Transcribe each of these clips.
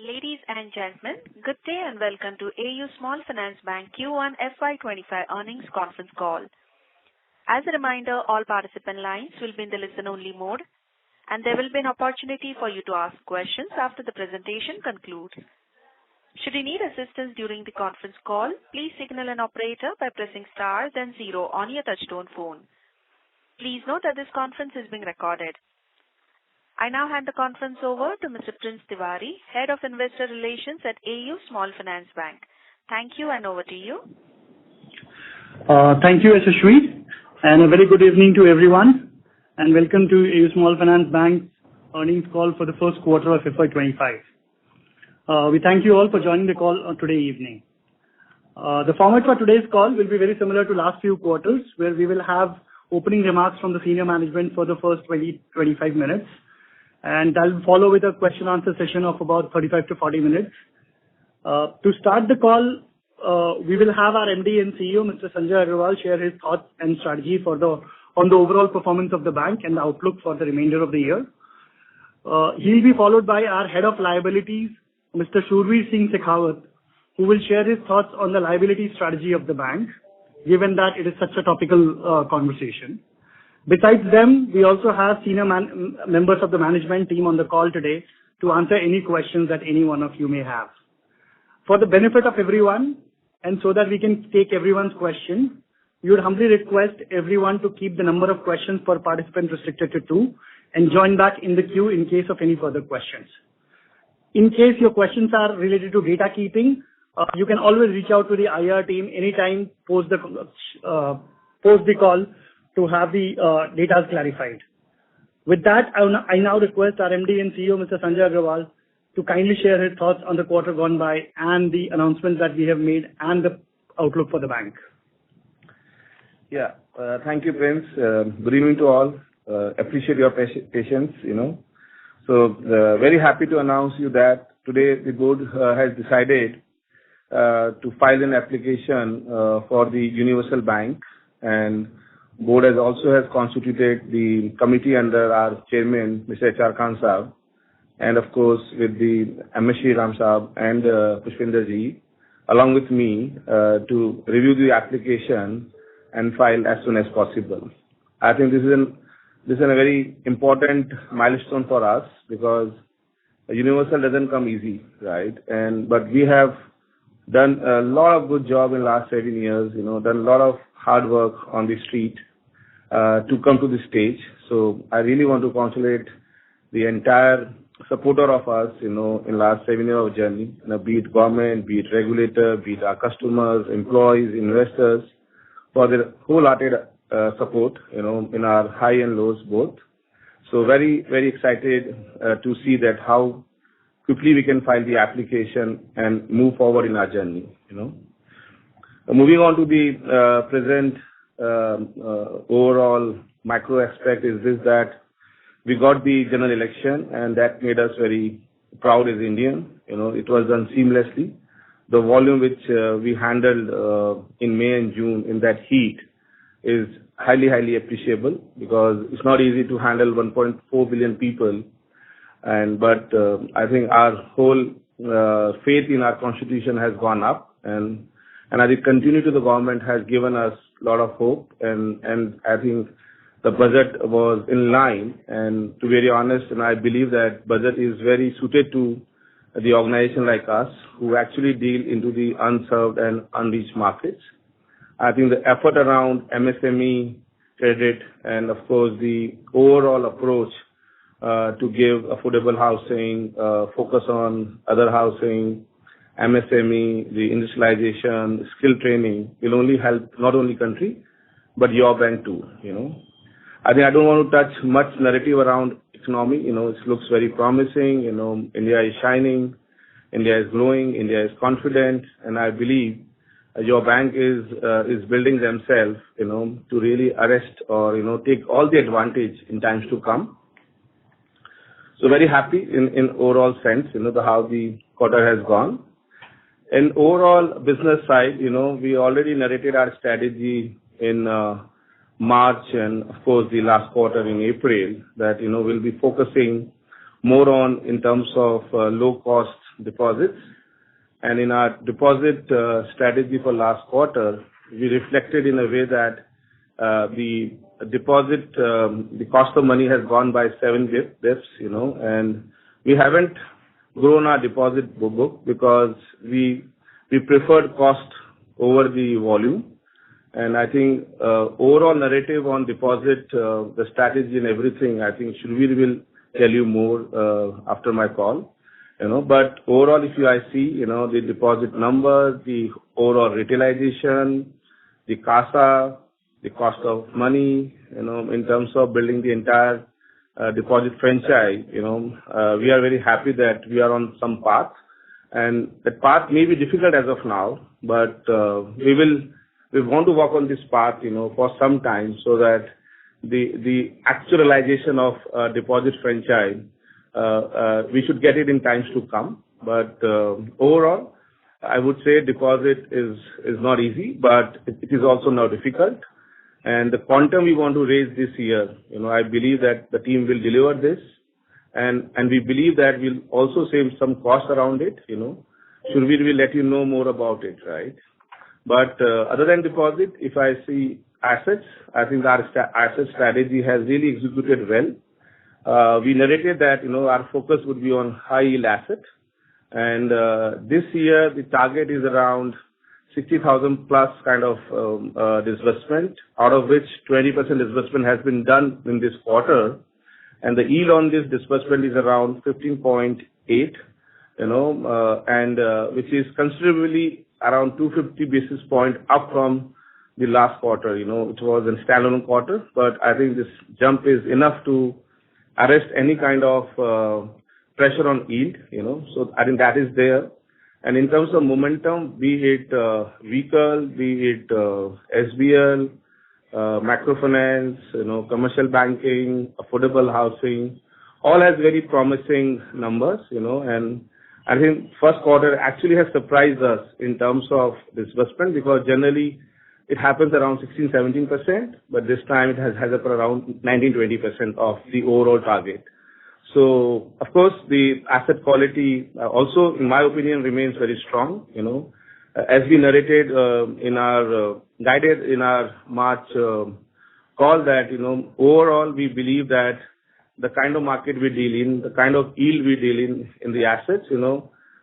Ladies and gentlemen, good day and welcome to AU Small Finance Bank Q1 FY25 earnings conference call. As a reminder, all participant lines will be in the listen-only mode, and there will be an opportunity for you to ask questions after the presentation concludes. Should you need assistance during the conference call, please signal an operator by pressing star then 0 on your touchtone phone. Please note that this conference is being recorded. I now hand the conference over to Mr. Prince Tiwari, Head of Investor Relations at AU Small Finance Bank. Thank you, and over to you. Thank you, Yashashwi, and a very good evening to everyone, and welcome to AU Small Finance Bank's earnings call for the first quarter of FY25. We thank you all for joining the call today evening. The format for today's call will be very similar to last few quarters, where we will have opening remarks from the senior management for the first 20-25 minutes. And I'll follow with a question-answer session of about 35 to 40 minutes. To start the call, we will have our MD and CEO, Mr. Sanjay Agarwal, share his thoughts and strategy on the overall performance of the bank and the outlook for the remainder of the year. He'll be followed by our Head of Liabilities, Mr. Shurveer Singh Shekhawat, who will share his thoughts on the liability strategy of the bank, given that it is such a topical conversation. Besides them, we also have senior members of the management team on the call today to answer any questions that any one of you may have. For the benefit of everyone, and so that we can take everyone's question, we would humbly request everyone to keep the number of questions per participant restricted to 2 and join back in the queue in case of any further questions. In case your questions are related to data keeping, you can always reach out to the IR team anytime post the call to have the data clarified. With that, I now request our MD and CEO, Mr. Sanjay Agarwal, to kindly share his thoughts on the quarter gone by and the announcements that we have made and the outlook for the bank. Yeah, thank you, Prince. Good evening to all. Appreciate your patience, So, very happy to announce you that today the board has decided to file an application for the universal bank, and board has constituted the committee under our chairman, Mr. H.R. Khan Saab, and of course with the M.S. Ram Saab and Pushpinder ji, along with me, to review the application and file as soon as possible. I think this is a very important milestone for us, because a universal doesn't come easy, right? But we have done a lot of good job in last 7 years, done a lot of hard work on the street to come to this stage. So I really want to congratulate the entire supporter of us, in last 7 years of journey, be it government, be it regulator, be it our customers, employees, investors, for their wholehearted support, in our high and lows both. So very, very excited to see that how quickly we can file the application and move forward in our journey, Moving on to the present overall micro aspect is this, that we got the general election, and that made us very proud as Indian. It was done seamlessly. The volume which we handled in May and June in that heat is highly, highly appreciable, because it's not easy to handle 1.4 billion people. But I think our whole faith in our constitution has gone up, and I think continue to the government has given us a lot of hope, and I think the budget was in line, and to be very honest, and I believe that budget is very suited to the organization like us, who actually deal into the unserved and unreached markets. I think the effort around MSME credit and of course the overall approach to give affordable housing, focus on other housing, MSME, the industrialization, skill training will only help not only country, but your bank too, I think I don't want to touch much narrative around economy, it looks very promising, India is shining, India is growing, India is confident, and I believe your bank is building themselves, to really arrest or, take all the advantage in times to come. So very happy in overall sense, how the quarter has gone. In overall business side, we already narrated our strategy in March and of course the last quarter in April, that, we'll be focusing more on in terms of low cost deposits. And in our deposit strategy for last quarter, we reflected in a way that the deposit, the cost of money has gone by 7 bps, and we haven't grown our deposit book because we preferred cost over the volume. And I think overall narrative on deposit, the strategy and everything, I think Shurveer will tell you more after my call. But overall, if I see, the deposit numbers, the overall retailization, the CASA, the cost of money, in terms of building the entire deposit franchise, we are very happy that we are on some path. And that path may be difficult as of now, but we want to work on this path, for some time so that the actualization of deposit franchise, we should get it in times to come. But overall, I would say deposit is not easy, but it is also not difficult. And the quantum we want to raise this year, I believe that the team will deliver this. And we believe that we'll also save some cost around it, Shurveer will let you know more about it, right? But other than deposit, if I see assets, I think our asset strategy has really executed well. We narrated that, our focus would be on high yield asset. And this year, the target is around 60,000 plus kind of disbursement, out of which 20% disbursement has been done in this quarter. And the yield on this disbursement is around 15.8, and which is considerably around 250 basis point up from the last quarter. It was a standalone quarter, but I think this jump is enough to arrest any kind of pressure on yield, so I think that is there. And in terms of momentum, be it vehicle, be it SBL, microfinance, commercial banking, affordable housing, all has very promising numbers, and I think first quarter actually has surprised us in terms of disbursement because generally it happens around 16-17%, but this time it has up around 19-20% of the overall target. So, of course, the asset quality also, in my opinion, remains very strong. As we narrated guided in our March call that, overall we believe that the kind of market we deal in, the kind of yield we deal in the assets,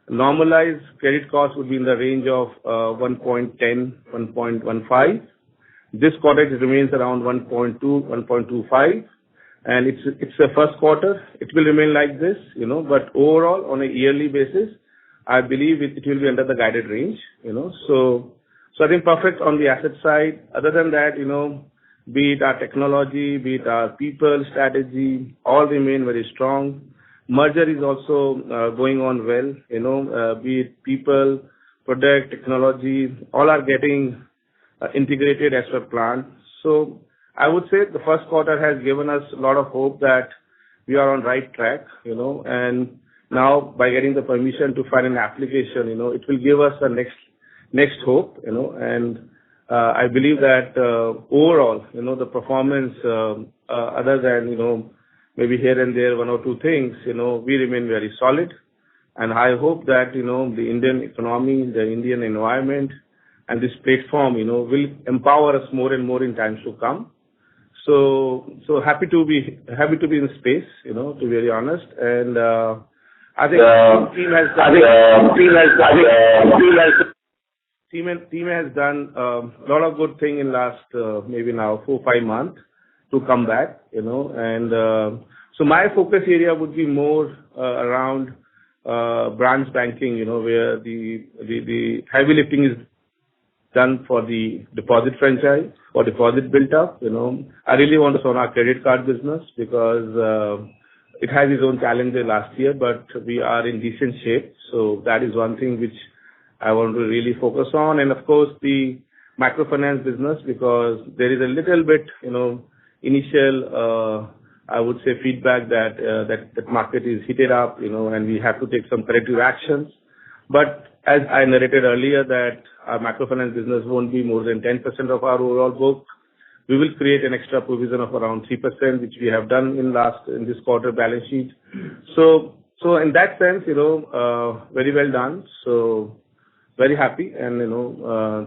normalized credit cost would be in the range of 1.10, 1.15. This quarter it remains around 1.2, 1.25. And it's the first quarter. It will remain like this, but overall on a yearly basis, I believe it will be under the guided range, So I think perfect on the asset side. Other than that, be it our technology, be it our people strategy, all remain very strong. Merger is also going on well, be it people, product, technology, all are getting integrated as per plan. So I would say the first quarter has given us a lot of hope that we are on right track, and now by getting the permission to file an application, it will give us a next hope, and I believe that overall, the performance, other than, maybe here and there, one or two things, we remain very solid. And I hope that, the Indian economy, the Indian environment, and this platform, will empower us more and more in times to come. So happy to be in space, to be very honest. And I think team has done a lot of good thing in last maybe now 4-5 months to come back, and so my focus area would be more around branch banking, where the heavy lifting is done for the deposit franchise or deposit built up. I really want to show our credit card business because it has its own challenges last year, but we are in decent shape. So that is one thing which I want to really focus on. And of course, the microfinance business, because there is a little bit, initial, I would say feedback that market is heated up, and we have to take some corrective actions. But as I narrated earlier that our microfinance business won't be more than 10% of our overall book. We will create an extra provision of around 3%, which we have done in this quarter balance sheet. So So in that sense, very well done. So very happy and,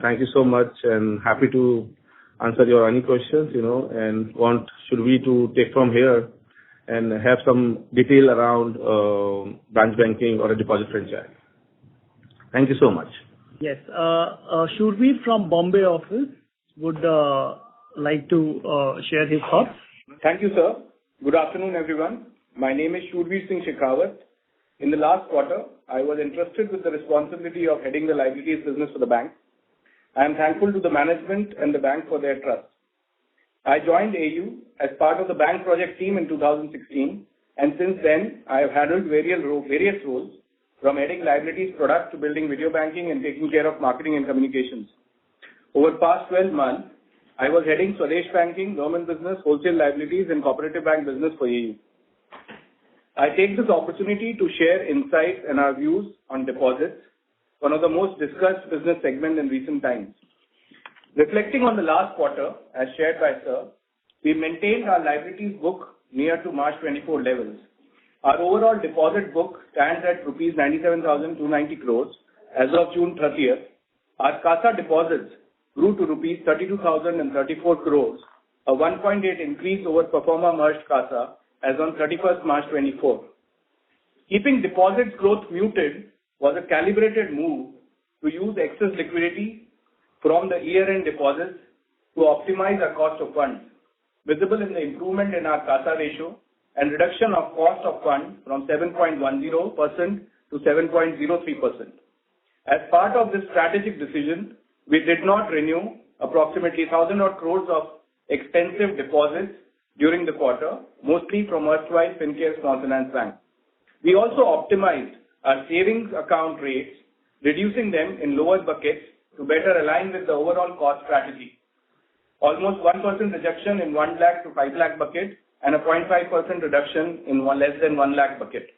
thank you so much and happy to answer your any questions, and should we to take from here and have some detail around branch banking or a deposit franchise. Thank you so much. Yes. Shurveer from Bombay office would like to share his thoughts. Thank you, sir. Good afternoon, everyone. My name is Shurveer Singh Shekhawat. In the last quarter, I was entrusted with the responsibility of heading the liabilities business for the bank. I am thankful to the management and the bank for their trust. I joined AU as part of the bank project team in 2016, and since then, I have handled various roles, from heading liabilities product to building video banking and taking care of marketing and communications. Over the past 12 months, I was heading Swadesh banking, government business, wholesale liabilities, and cooperative bank business for AU. I take this opportunity to share insights and our views on deposits, one of the most discussed business segments in recent times. Reflecting on the last quarter, as shared by Sir, we maintained our liabilities book near to March 24 levels. Our overall deposit book stands at rupees 97,290 crores as of June 30th. Our CASA deposits grew to rupees 32,034 crores, a 1.8 increase over pro forma merged CASA as on 31st March 24. Keeping deposits growth muted was a calibrated move to use excess liquidity from the year-end deposits to optimize our cost of funds, visible in the improvement in our CASA ratio and reduction of cost of funds from 7.10% to 7.03%. As part of this strategic decision, we did not renew approximately 1,000 odd crores of expensive deposits during the quarter, mostly from erstwhile Fincare Small Finance Bank. We also optimized our savings account rates, reducing them in lower buckets to better align with the overall cost strategy. Almost 1% reduction in 1 lakh to 5 lakh bucket and a 0.5% reduction in less than 1 lakh bucket.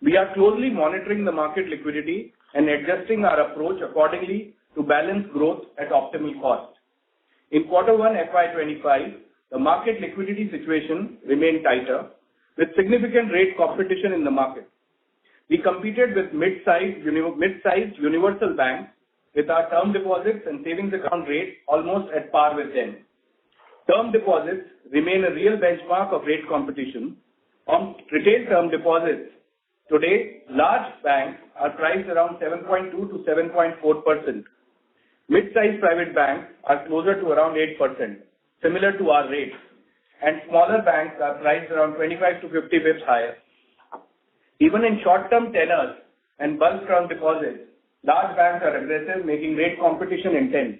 We are closely monitoring the market liquidity and adjusting our approach accordingly to balance growth at optimal cost. In Q1 FY25, the market liquidity situation remained tighter, with significant rate competition in the market. We competed with mid-sized universal banks with our term deposits and savings account rates almost at par with them. Term deposits remain a real benchmark of rate competition. On retail term deposits, today, large banks are priced around 7.2 to 7.4%. Mid-sized private banks are closer to around 8%, similar to our rates, and smaller banks are priced around 25 to 50 bps higher. Even in short-term tenors and bulk term deposits, large banks are aggressive, making rate competition intense.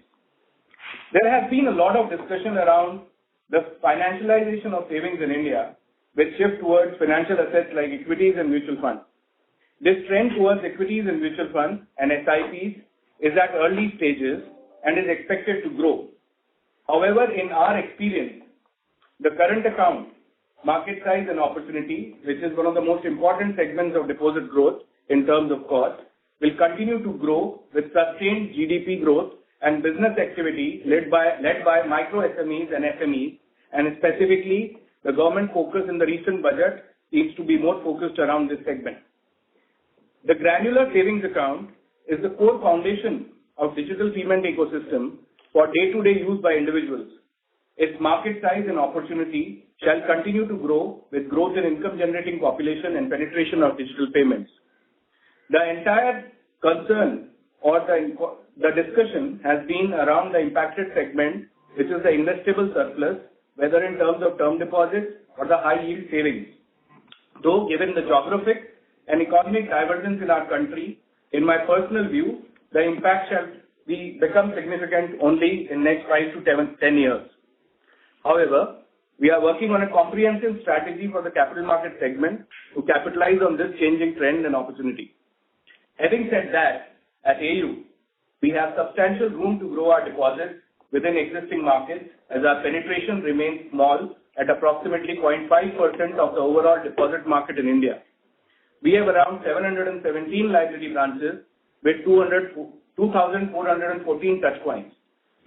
There has been a lot of discussion around the financialization of savings in India, with shift towards financial assets like equities and mutual funds. This trend towards equities and mutual funds and SIPs is at early stages and is expected to grow. However, in our experience, the current account, market size and opportunity, which is one of the most important segments of deposit growth in terms of cost, will continue to grow with sustained GDP growth and business activity led by micro SMEs and SMEs, and specifically the government focus in the recent budget seems to be more focused around this segment. The granular savings account is the core foundation of digital payment ecosystem for day-to-day use by individuals. Its market size and opportunity shall continue to grow with growth in income-generating population and penetration of digital payments. The entire concern or the discussion has been around the impacted segment, which is the investable surplus, whether in terms of term deposits or the high-yield savings. Though, given the geographic and economic divergence in our country, in my personal view, the impact shall become significant only in next 5 to 10 years. However, we are working on a comprehensive strategy for the capital market segment to capitalize on this changing trend and opportunity. Having said that, at AU, we have substantial room to grow our deposits within existing markets as our penetration remains small at approximately 0.5% of the overall deposit market in India. We have around 717 liability branches with 2,414 touch points.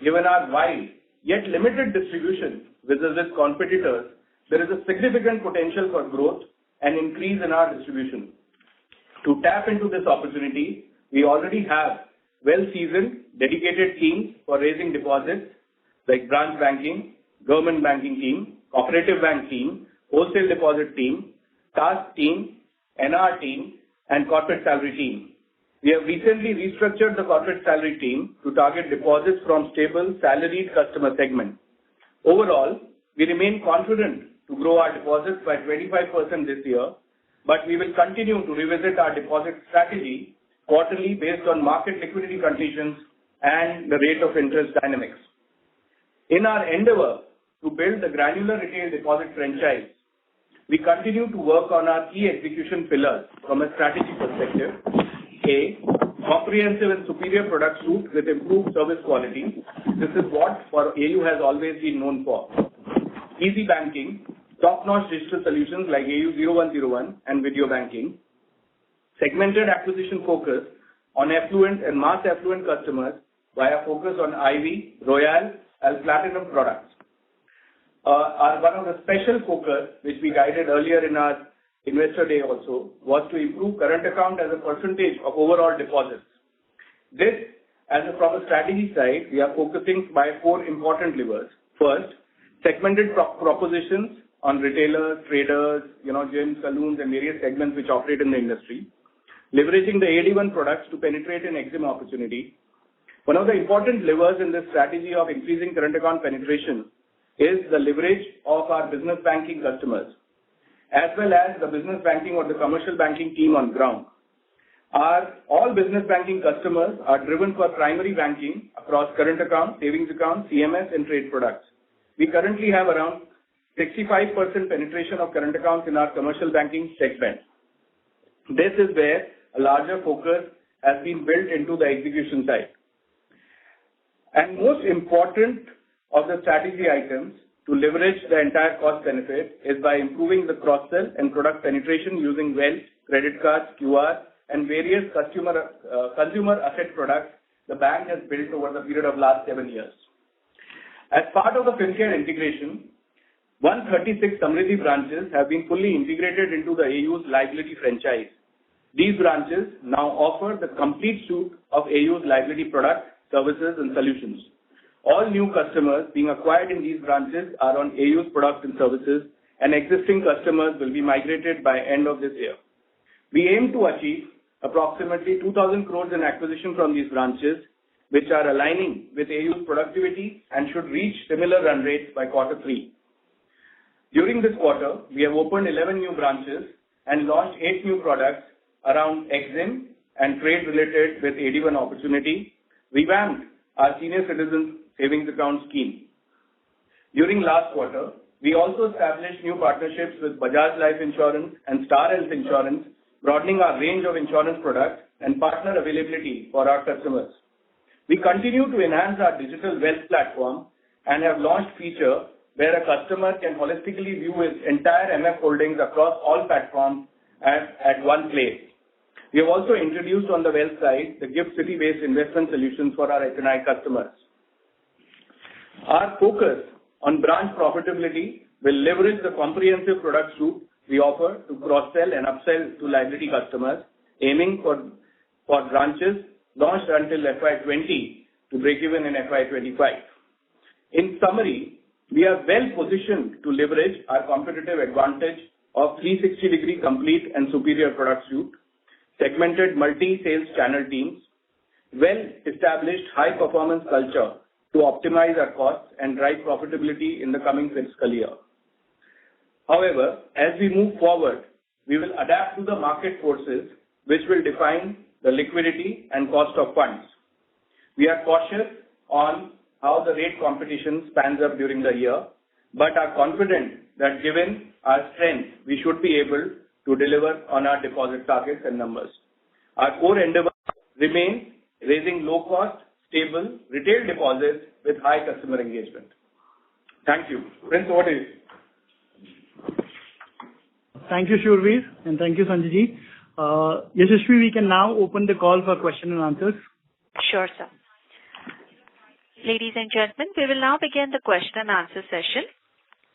Given our wide yet limited distribution with competitors, there is a significant potential for growth and increase in our distribution. To tap into this opportunity, we already have well-seasoned, dedicated teams for raising deposits like branch banking, government banking team, cooperative bank team, wholesale deposit team, task team, NR team, and corporate salary team. We have recently restructured the corporate salary team to target deposits from stable, salaried customer segment. Overall, we remain confident to grow our deposits by 25% this year, but we will continue to revisit our deposit strategy quarterly based on market liquidity conditions and the rate of interest dynamics. In our endeavor to build the granular retail deposit franchise, we continue to work on our key execution pillars from a strategy perspective. A, comprehensive and superior product suite with improved service quality. This is what AU has always been known for. Easy banking, top-notch digital solutions like AU 0101 and video banking. Segmented acquisition focus on affluent and mass affluent customers via focus on Ivy, Royale, and Platinum products. One of the special focus which we guided earlier in our Investor Day also was to improve current account as a percentage of overall deposits. This, from a strategy side, we are focusing by 4 important levers. First, segmented propositions on retailers, traders, gyms, saloons, and various segments which operate in the industry. Leveraging the AD1 products to penetrate an EXIM opportunity. One of the important levers in this strategy of increasing current account penetration is the leverage of our business banking customers, as well as the business banking or the commercial banking team on ground. All business banking customers are driven for primary banking across current account, savings account, CMS, and trade products. We currently have around 65% penetration of current accounts in our commercial banking segment. This is where a larger focus has been built into the execution side. And most important of the strategy items to leverage the entire cost benefit is by improving the cross-sell and product penetration using wealth, credit cards, QR, and various consumer asset products the bank has built over the period of last 7 years. As part of the FinCare integration, 136 Samriddhi branches have been fully integrated into the AU's liability franchise. These branches now offer the complete suite of AU's liability products, services, and solutions. All new customers being acquired in these branches are on AU's products and services, and existing customers will be migrated by end of this year. We aim to achieve approximately 2,000 crores in acquisition from these branches, which are aligning with AU's productivity and should reach similar run rates by Q3. During this quarter, we have opened 11 new branches and launched 8 new products around EXIM and trade related with AD1 opportunity, revamped our senior citizens savings account scheme. During last quarter, we also established new partnerships with Bajaj Life Insurance and Star Health Insurance, broadening our range of insurance products and partner availability for our customers. We continue to enhance our digital wealth platform and have launched feature where a customer can holistically view his entire MF holdings across all platforms at one place. We have also introduced on the wealth side the GIFT City-based investment solutions for our HNI customers. Our focus on branch profitability will leverage the comprehensive product suite we offer to cross-sell and upsell to liability customers, aiming for branches launched until FY20 to break even in FY25. In summary, we are well positioned to leverage our competitive advantage of 360-degree complete and superior product suite, segmented multi-sales channel teams, well-established high-performance culture to optimize our costs and drive profitability in the coming fiscal year. However, as we move forward, we will adapt to the market forces which will define the liquidity and cost of funds. We are cautious on how the rate competition spans up during the year, but are confident that given our strength, we should be able to deliver on our deposit targets and numbers. Our core endeavor remains raising low-cost, stable retail deposits with high customer engagement. Thank you. Prince, over to you. Thank you, Shurveer, and thank you, Sanjay. Yashasvi, we can now open the call for question and answers. Sure, sir. Ladies and gentlemen, we will now begin the question and answer session.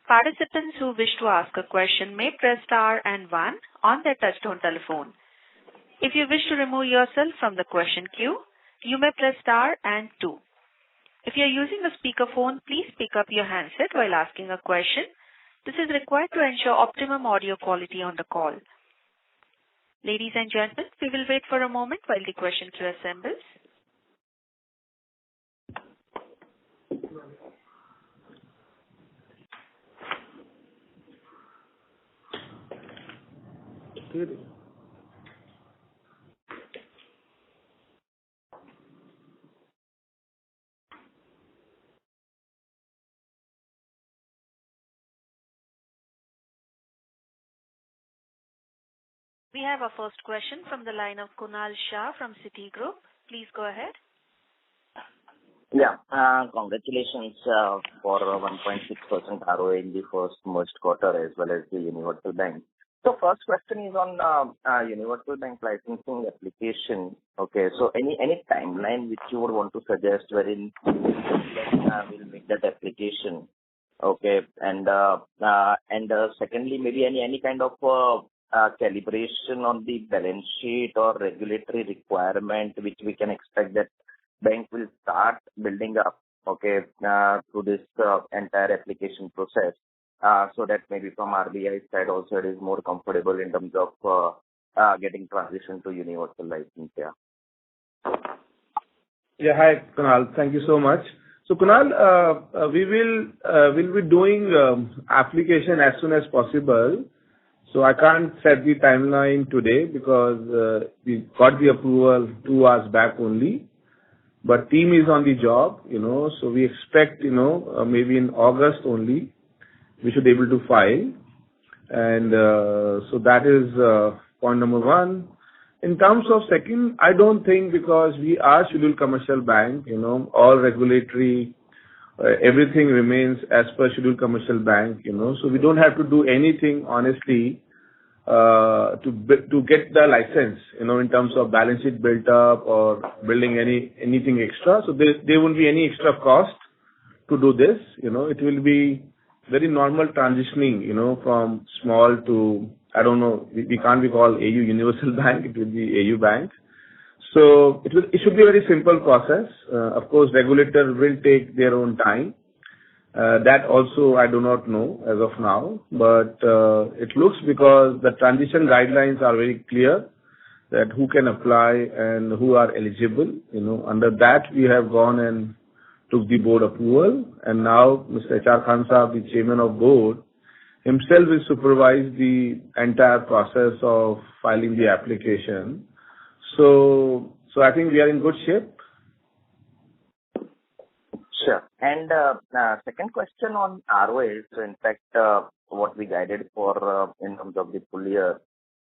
Participants who wish to ask a question may press star and 1 on their touchtone telephone. If you wish to remove yourself from the question queue, you may press star and 2. If you are using a speakerphone, please pick up your handset while asking a question. This is required to ensure optimum audio quality on the call. Ladies and gentlemen, we will wait for a moment while the question queue assembles. We have our first question from the line of Kunal Shah from Citigroup. Please go ahead. Yeah, congratulations for 1.6% ROA in the first merged quarter as well as the Universal Bank. So first question is on Universal Bank licensing application. Okay, so any timeline which you would want to suggest wherein we'll make that application? Okay, and secondly, maybe any kind of calibration on the balance sheet or regulatory requirement which we can expect that bank will start building up, okay, through this entire application process, so that maybe from RBI side also it is more comfortable in terms of getting transition to universal license. Yeah. Yeah, hi Kunal, thank you so much. So Kunal, we'll be doing application as soon as possible. So I can't set the timeline today because we got the approval 2 hours back only. But team is on the job, so we expect, maybe in August only, we should be able to file. And so that is point number 1. In terms of second, I don't think because we are scheduled commercial bank, all regulatory, everything remains as per scheduled commercial bank, so we don't have to do anything honestly to get the license, in terms of balance sheet built up or building anything extra. So there won't be any extra cost to do this. It will be very normal transitioning, from small to, I don't know, we can't be called AU Universal Bank, it will be AU Bank. So it should be a very simple process. Of course, regulator will take their own time. That also I do not know as of now, but it looks because the transition guidelines are very clear that who can apply and who are eligible. Under that we have gone and took the board approval, and now Mr. H.R. Khan Saab, the chairman of board, himself will supervise the entire process of filing the application. So I think we are in good shape. Sure. And second question on ROA. So in fact, what we guided for in terms of the full year,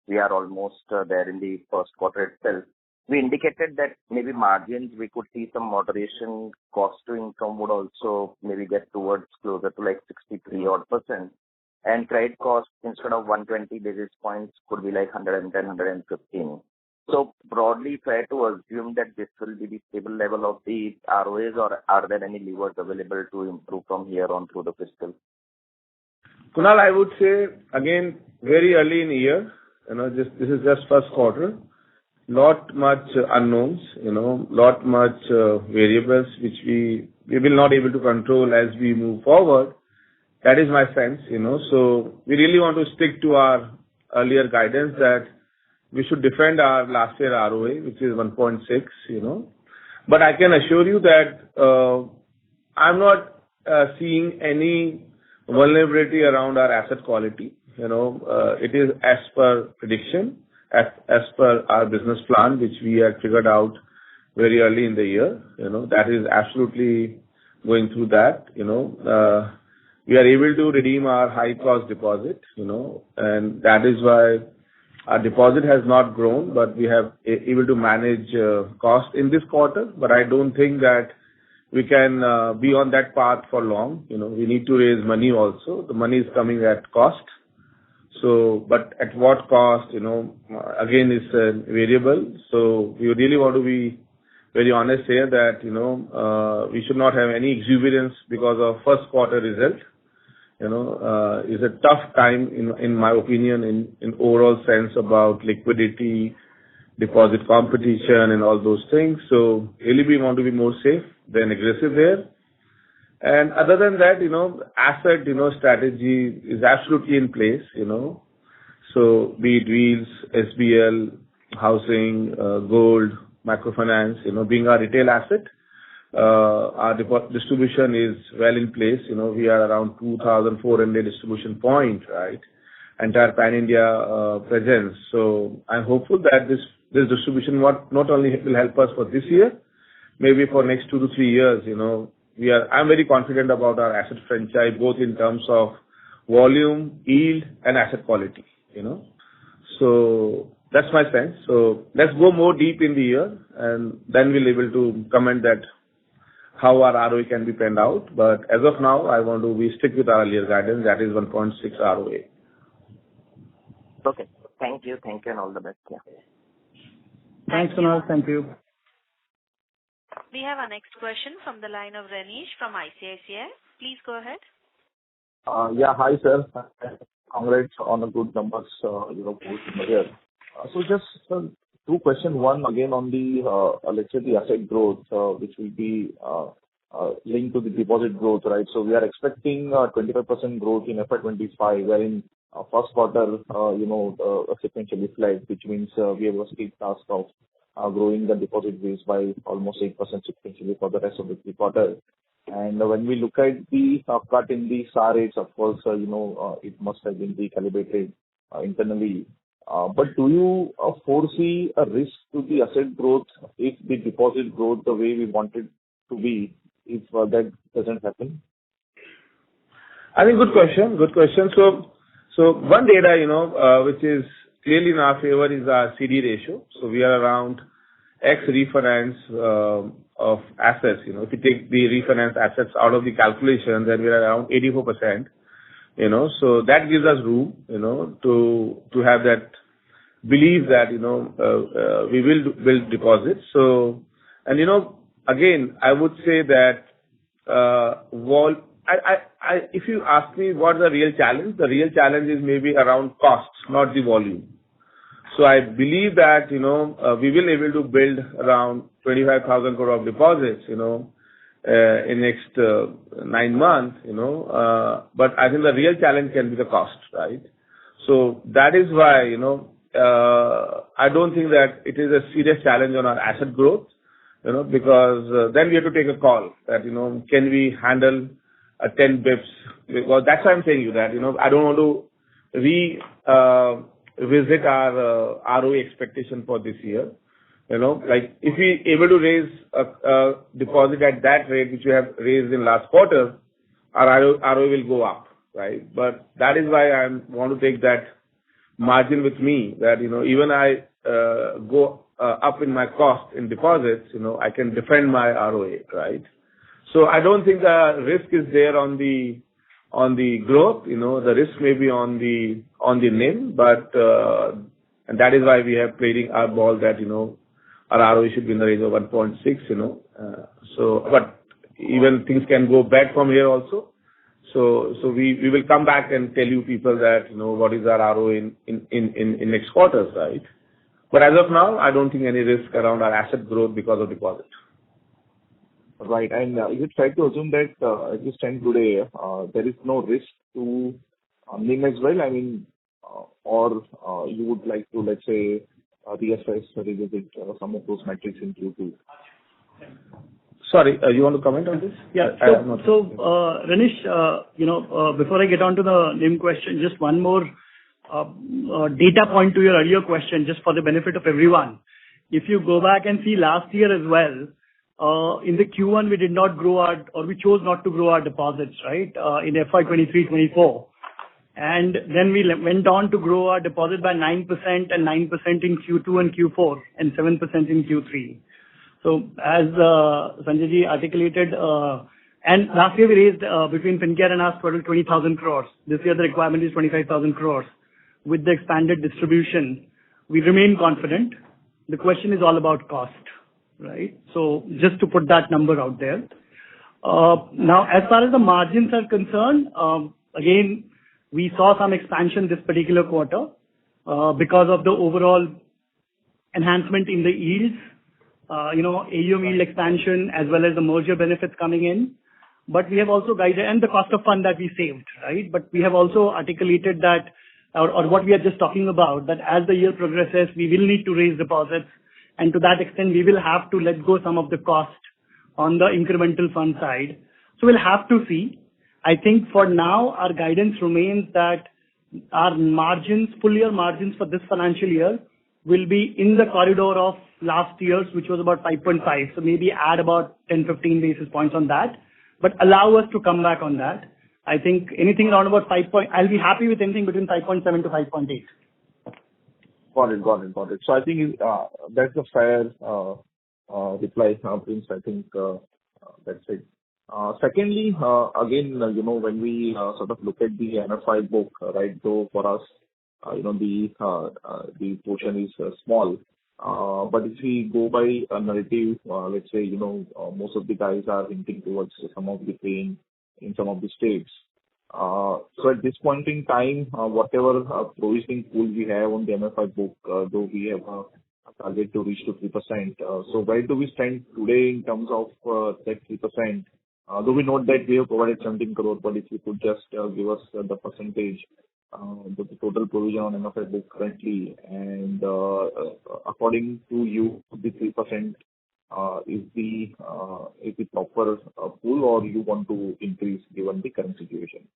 we are almost there in the first quarter itself. We indicated that maybe margins, we could see some moderation, cost to income would also maybe get towards closer to like 63 odd %. And credit cost instead of 120 basis points could be like 110, 115. So broadly fair to assume that this will be the stable level of the ROAs, or are there any levers available to improve from here on through the fiscal? Kunal, I would say again, very early in the year, this is just first quarter, not much unknowns, lot much variables which we will not able to control as we move forward. That is my sense, so we really want to stick to our earlier guidance that we should defend our last year ROA, which is 1.6, But I can assure you that I'm not seeing any vulnerability around our asset quality. It is as per prediction, as per our business plan, which we had figured out very early in the year. That is absolutely going through that. We are able to redeem our high cost deposit, and that is why our deposit has not grown, but we have able to manage cost in this quarter. But I don't think that we can be on that path for long. We need to raise money also. The money is coming at cost. So, but at what cost, again, is a variable. So we really want to be very honest here that, we should not have any exuberance because of first quarter result. is a tough time in my opinion in overall sense about liquidity, deposit competition and all those things. So really we want to be more safe than aggressive there. And other than that, asset, strategy is absolutely in place, So be it wheels, SBL, housing, gold, microfinance, being our retail asset, our distribution is well in place. We are around 2,400 distribution point, right? Entire pan-India presence. So I'm hopeful that this distribution not only will help us for this year, maybe for next 2 to 3 years, I'm very confident about our asset franchise, both in terms of volume, yield, and asset quality, So that's my sense. So let's go more deep in the year, and then we'll able to comment that how our ROE can be panned out. But as of now, we stick with our earlier guidance, that is 1.6 ROA. Okay. Thank you, and all the best. Yeah. Thanks, Kunal. Thank you. We have our next question from the line of Renish from ICICI. Please go ahead. Hi, sir. Congrats on the good numbers, here. So just 2 questions. One, again, on the, let's say, the asset growth, which will be linked to the deposit growth, right? So we are expecting 25% growth in FY25, wherein first quarter, sequentially flat, which means we have a steep task of growing the deposit base by almost 8% sequentially for the rest of the 3 quarters. And when we look at the cut in the SAR rates, of course, it must have been recalibrated internally. But do you foresee a risk to the asset growth if the deposit growth the way we want it to be, if that doesn't happen? I think good question. So one data, which is clearly in our favor is our CD ratio. So we are around X refinance of assets. If you take the refinance assets out of the calculation, then we are around 84%. So that gives us room, to have that belief that, we will build deposits. So, and again, I would say that, if you ask me what the real challenge is maybe around costs, not the volume. So I believe that, we will able to build around 25,000 crore of deposits, in next 9 months, but I think the real challenge can be the cost, right? So that is why, I don't think that it is a serious challenge on our asset growth, because then we have to take a call that, can we handle 10 bips? Because that's why I'm saying you that, I don't want to visit our ROE expectation for this year. Like if we able to raise a deposit at that rate which we have raised in last quarter, our ROE will go up, right? But that is why I want to take that margin with me that, even I go up in my cost in deposits, I can defend my ROA, right? So I don't think the risk is there on the growth, the risk may be on the NIM, but and that is why we have playing our ball that, our ROE should be in the range of 1.6, so, but even things can go back from here also. So we will come back and tell you people that, what is our ROE in next quarters, right? But as of now, I don't think any risk around our asset growth because of deposit. Right. And is it fair to assume that as you stand today, there is no risk to NIM as well? I mean, or you would like to, let's say, reassess or revisit some of those metrics in Q2? Sorry, you want to comment on this? Yeah. So Renish, before I get on to the NIM question, just one more data point to your earlier question, just for the benefit of everyone. If you go back and see last year as well, in the Q1 we did not grow we chose not to grow our deposits, right? In FY23-24. And then we went on to grow our deposit by 9% and 9% in Q2 and Q4 and 7% in Q3. So as Sanjay ji articulated, and last year we raised between FinCare and us 20,000 crores. This year the requirement is 25,000 crores. With the expanded distribution, we remain confident. The question is all about cost, right? So just to put that number out there. Now, as far as the margins are concerned, again, we saw some expansion this particular quarter because of the overall enhancement in the yields, AUM yield expansion as well as the merger benefits coming in. But we have also guided, and the cost of fund that we saved, right? But we have also articulated that, or what we are just talking about, that as the year progresses, we will need to raise deposits, and to that extent, we will have to let go some of the cost on the incremental fund side. So we'll have to see. I think for now, our guidance remains that our margins, full year margins for this financial year will be in the corridor of last year's, which was about 5.5. So maybe add about 10-15 basis points on that, but allow us to come back on that. I think anything around about 5 point, I'll be happy with anything between 5.7 to 5.8. Got it. So I think that's a fair reply, Prince. I think that's it. Secondly, again, when we sort of look at the MFI book, right, though for us, the portion is small. But if we go by a narrative, let's say, most of the guys are hinting towards some of the pain in some of the states. So at this point in time, whatever provisioning pool we have on the MFI book, though we have a target to reach to 3%. So where do we stand today in terms of that 3%? Though we note that we have provided 17 crore, but if you could just give us the percentage, the total provision on MFI book currently, and according to you, the 3% is the proper pool, or you want to increase given the current situation?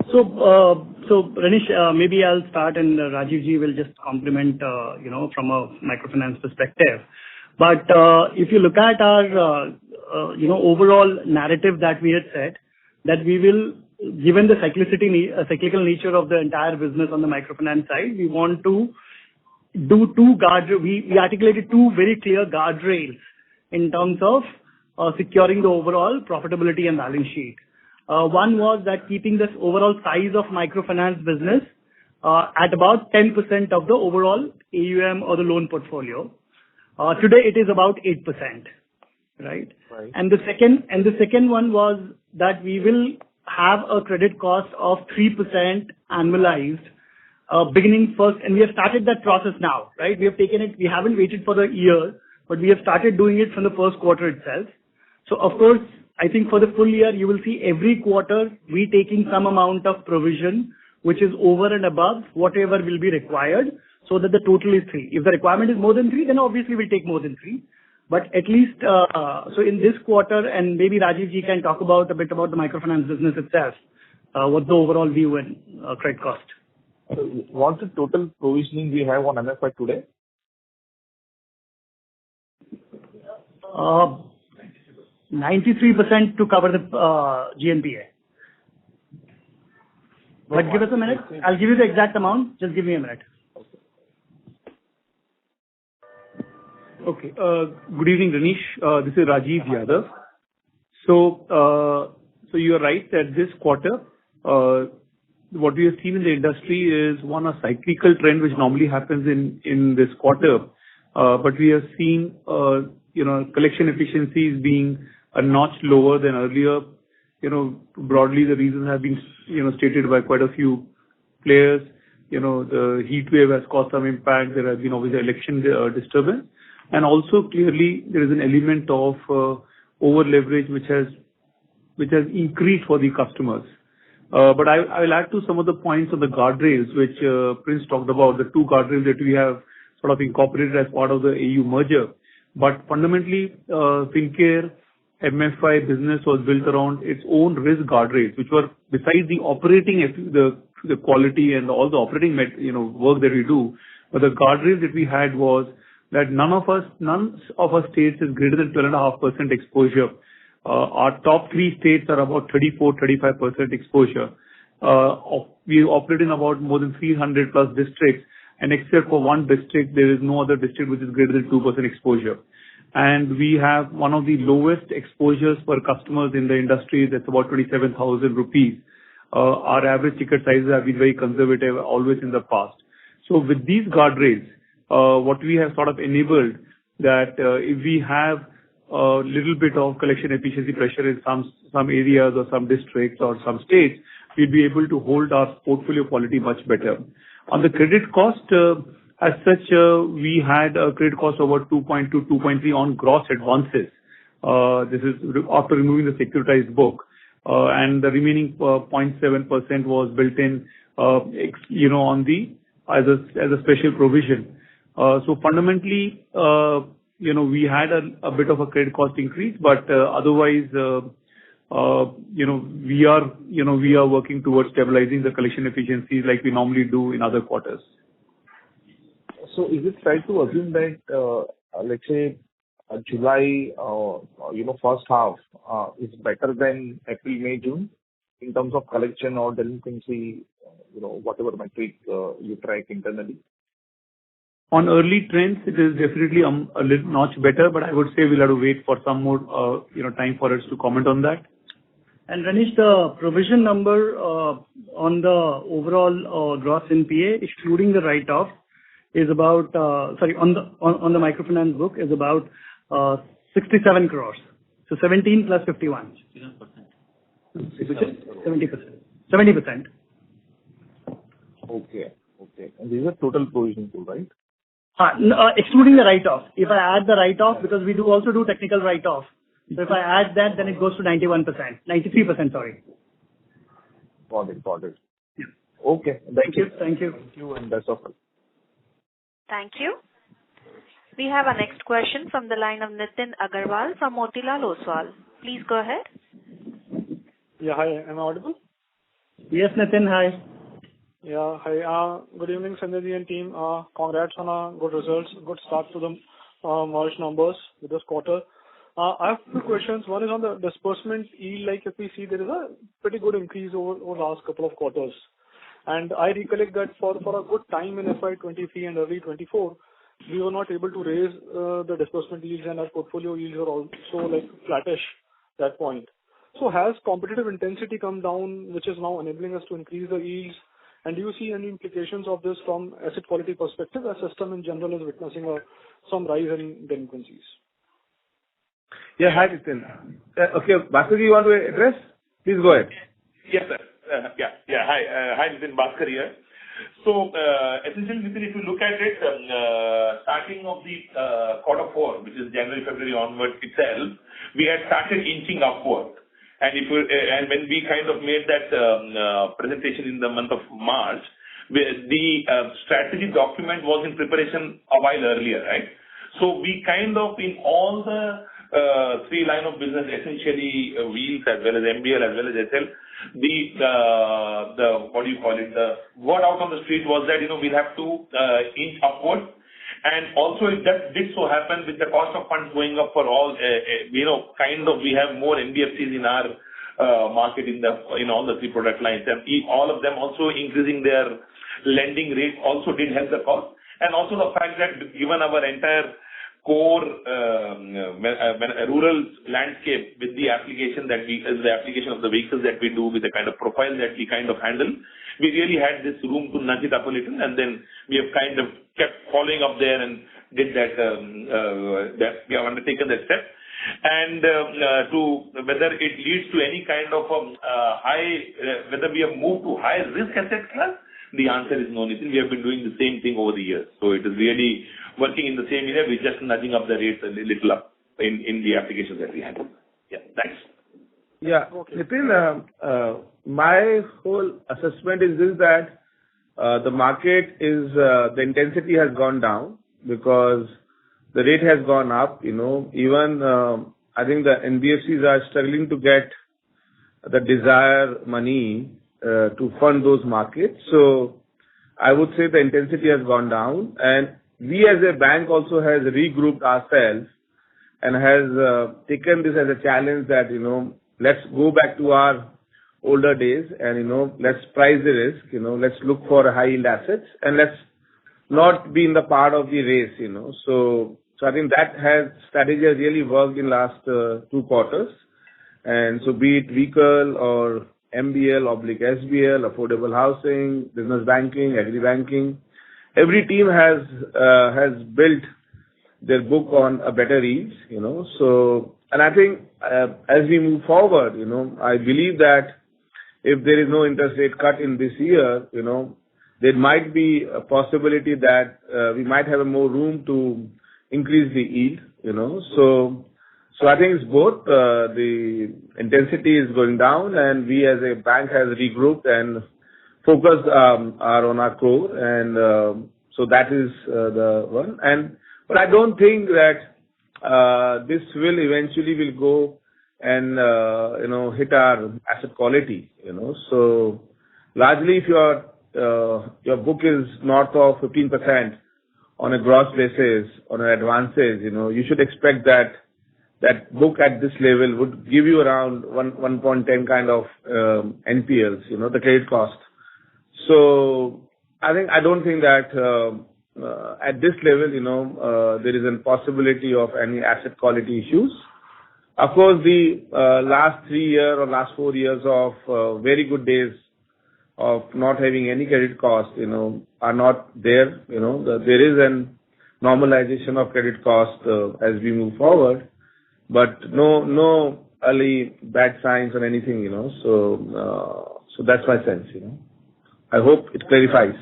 So Renish, maybe I'll start and Rajiv ji will just complement, from a microfinance perspective. But if you look at our, overall narrative that we had said, that we will, given the cyclical nature of the entire business on the microfinance side, we want to do we articulated two very clear guardrails in terms of securing the overall profitability and balance sheet. One was that keeping this overall size of microfinance business at about 10% of the overall AUM or the loan portfolio. Today it is about 8%, right? And the second one was that we will have a credit cost of 3% annualized beginning first, and we have started that process now, right? We have taken it, we haven't waited for the year, but we have started doing it from the first quarter itself. So of course, I think for the full year, you will see every quarter we taking some amount of provision, which is over and above whatever will be required, so that the total is 3. If the requirement is more than 3, then obviously we'll take more than 3. But at least, so in this quarter, and maybe Rajiv ji can talk a bit about the microfinance business itself, what the overall view and credit cost. What's the total provisioning we have on MFI today? 93% to cover the GNPA. But give us a minute. I'll give you the exact amount. Just give me a minute. Okay. Good evening, Renish. This is Rajiv Yadav. So you are right that this quarter, what we have seen in the industry is a cyclical trend which normally happens in this quarter. But we have seen, collection efficiencies being a notch lower than earlier. Broadly the reasons have been, stated by quite a few players. The heat wave has caused some impact. There has been obviously election disturbance. And also clearly there is an element of over leverage which has increased for the customers. But I will add to some of the points on the guardrails which Prince talked about, the two guardrails that we have sort of incorporated as part of the AU merger. But fundamentally, Fincare MFI business was built around its own risk guardrails, which were besides the operating, the quality and all the operating work that we do. But the guardrails that we had was that none of our states is greater than 12.5% exposure. Our top 3 states are about 34-35% exposure. We operate in about more than 300 plus districts, and except for one district, there is no other district which is greater than 2% exposure. And we have one of the lowest exposures per customers in the industry. That's about 27,000 rupees. Our average ticket sizes have been very conservative always in the past. So with these guardrails, what we have sort of enabled that if we have little bit of collection efficiency pressure in some areas or some districts or some states, we'd be able to hold our portfolio quality much better. On the credit cost, as such, we had a credit cost over 2.2, 2.3 on gross advances. This is after removing the securitized book, and the remaining 0.7% was built in, on the as a special provision. So fundamentally, we had a bit of a credit cost increase, but otherwise, we are working towards stabilizing the collection efficiencies like we normally do in other quarters. So is it fair to assume that, let's say, July, first half is better than April, May, June in terms of collection or delinquency, whatever metric you track internally? On early trends, it is definitely a little notch better, but I would say we'll have to wait for some more, time for us to comment on that. And Ranish, the provision number on the overall gross NPA, excluding the write-off, is about on the microfinance book is about 67 crores. So 17 plus 51. 70%. Okay. And these are total provision pool, right? Excluding the write-off. If I add the write-off, because we also do technical write-off. So if I add that, then it goes to 93%, sorry. Got it. Yeah. Okay. Thank you. Thank you, and that's all. Thank you. We have our next question from the line of Nitin Agarwal from Motilal Oswal. Please go ahead. Yeah, hi. Am I audible? Yes, Nitin, hi. Yeah, hi. Good evening, Sanjay ji and team. Congrats on good results. Good start to the March numbers with this quarter. I have two questions. One is on the disbursement yield. Like if we see there is a pretty good increase over the last couple of quarters. And I recollect that for a good time in FY23 and early 24, we were not able to raise the disbursement yields, and our portfolio yields were also like flattish at that point. So has competitive intensity come down, which is now enabling us to increase the yields? And do you see any implications of this from asset quality perspective? Our system in general is witnessing some rise in delinquencies. Yeah, hi, Nitin. Okay, Bhaskar, you want to address? Please go ahead. Yes, sir. Hi, Nitin, Bhaskar here. So, essentially, Nitin, if you look at it, starting of the quarter 4, which is January, February onward itself, we had started inching upward. And when we kind of made that presentation in the month of March, the strategy document was in preparation a while earlier, right? So we kind of, in all the 3 line of business, essentially wheels as well as MBL as well as SL, the what do you call it? The word out on the street was that we'll have to inch upward. And also, it that did so happen with the cost of funds going up for all, we have more NBFCs in our market in all the 3 product lines, and all of them also increasing their lending rate also did help the cost. And also the fact that given our entire core rural landscape with the application of the vehicles that we do with the kind of profile that we kind of handle, we really had this room to nudge it up a little, and then we have kind of kept following up there and did that we have undertaken that step. And to whether it leads to any kind of whether we have moved to high risk asset class, the answer is no, Nitin. We have been doing the same thing over the years. So it is really working in the same area. We're just nudging up the rates a little up in the applications that we handle. Yeah, thanks. Yeah, okay. Nitin, my whole assessment is this, that the market is, the intensity has gone down because the rate has gone up, even I think the NBFCs are struggling to get the desired money to fund those markets. So I would say the intensity has gone down, and we as a bank also has regrouped ourselves and has taken this as a challenge that, let's go back to our older days and, let's price the risk, let's look for high yield assets and let's not be in the part of the race, So I think that strategy has really worked in last 2 quarters. And so be it vehicle or MBL/SBL, affordable housing, business banking, agri banking, every team has built their book on a better yields, So, and I think as we move forward, I believe that if there is no interest rate cut in this year, there might be a possibility that we might have more room to increase the yield, So I think it's both. The intensity is going down, and we as a bank has regrouped and focused are on our core, and so that is the one. But I don't think that this will eventually go and hit our asset quality. So largely, if your book is north of 15% on a gross basis on an advances, you should expect that book at this level would give you around 1.10 kind of NPLs, the credit cost. So I don't think that at this level, there is a possibility of any asset quality issues. Of course, the last 3 years or last 4 years of very good days of not having any credit cost, are not there. There is an normalization of credit cost as we move forward, but no early bad signs or anything, So that's my sense, I hope it clarifies.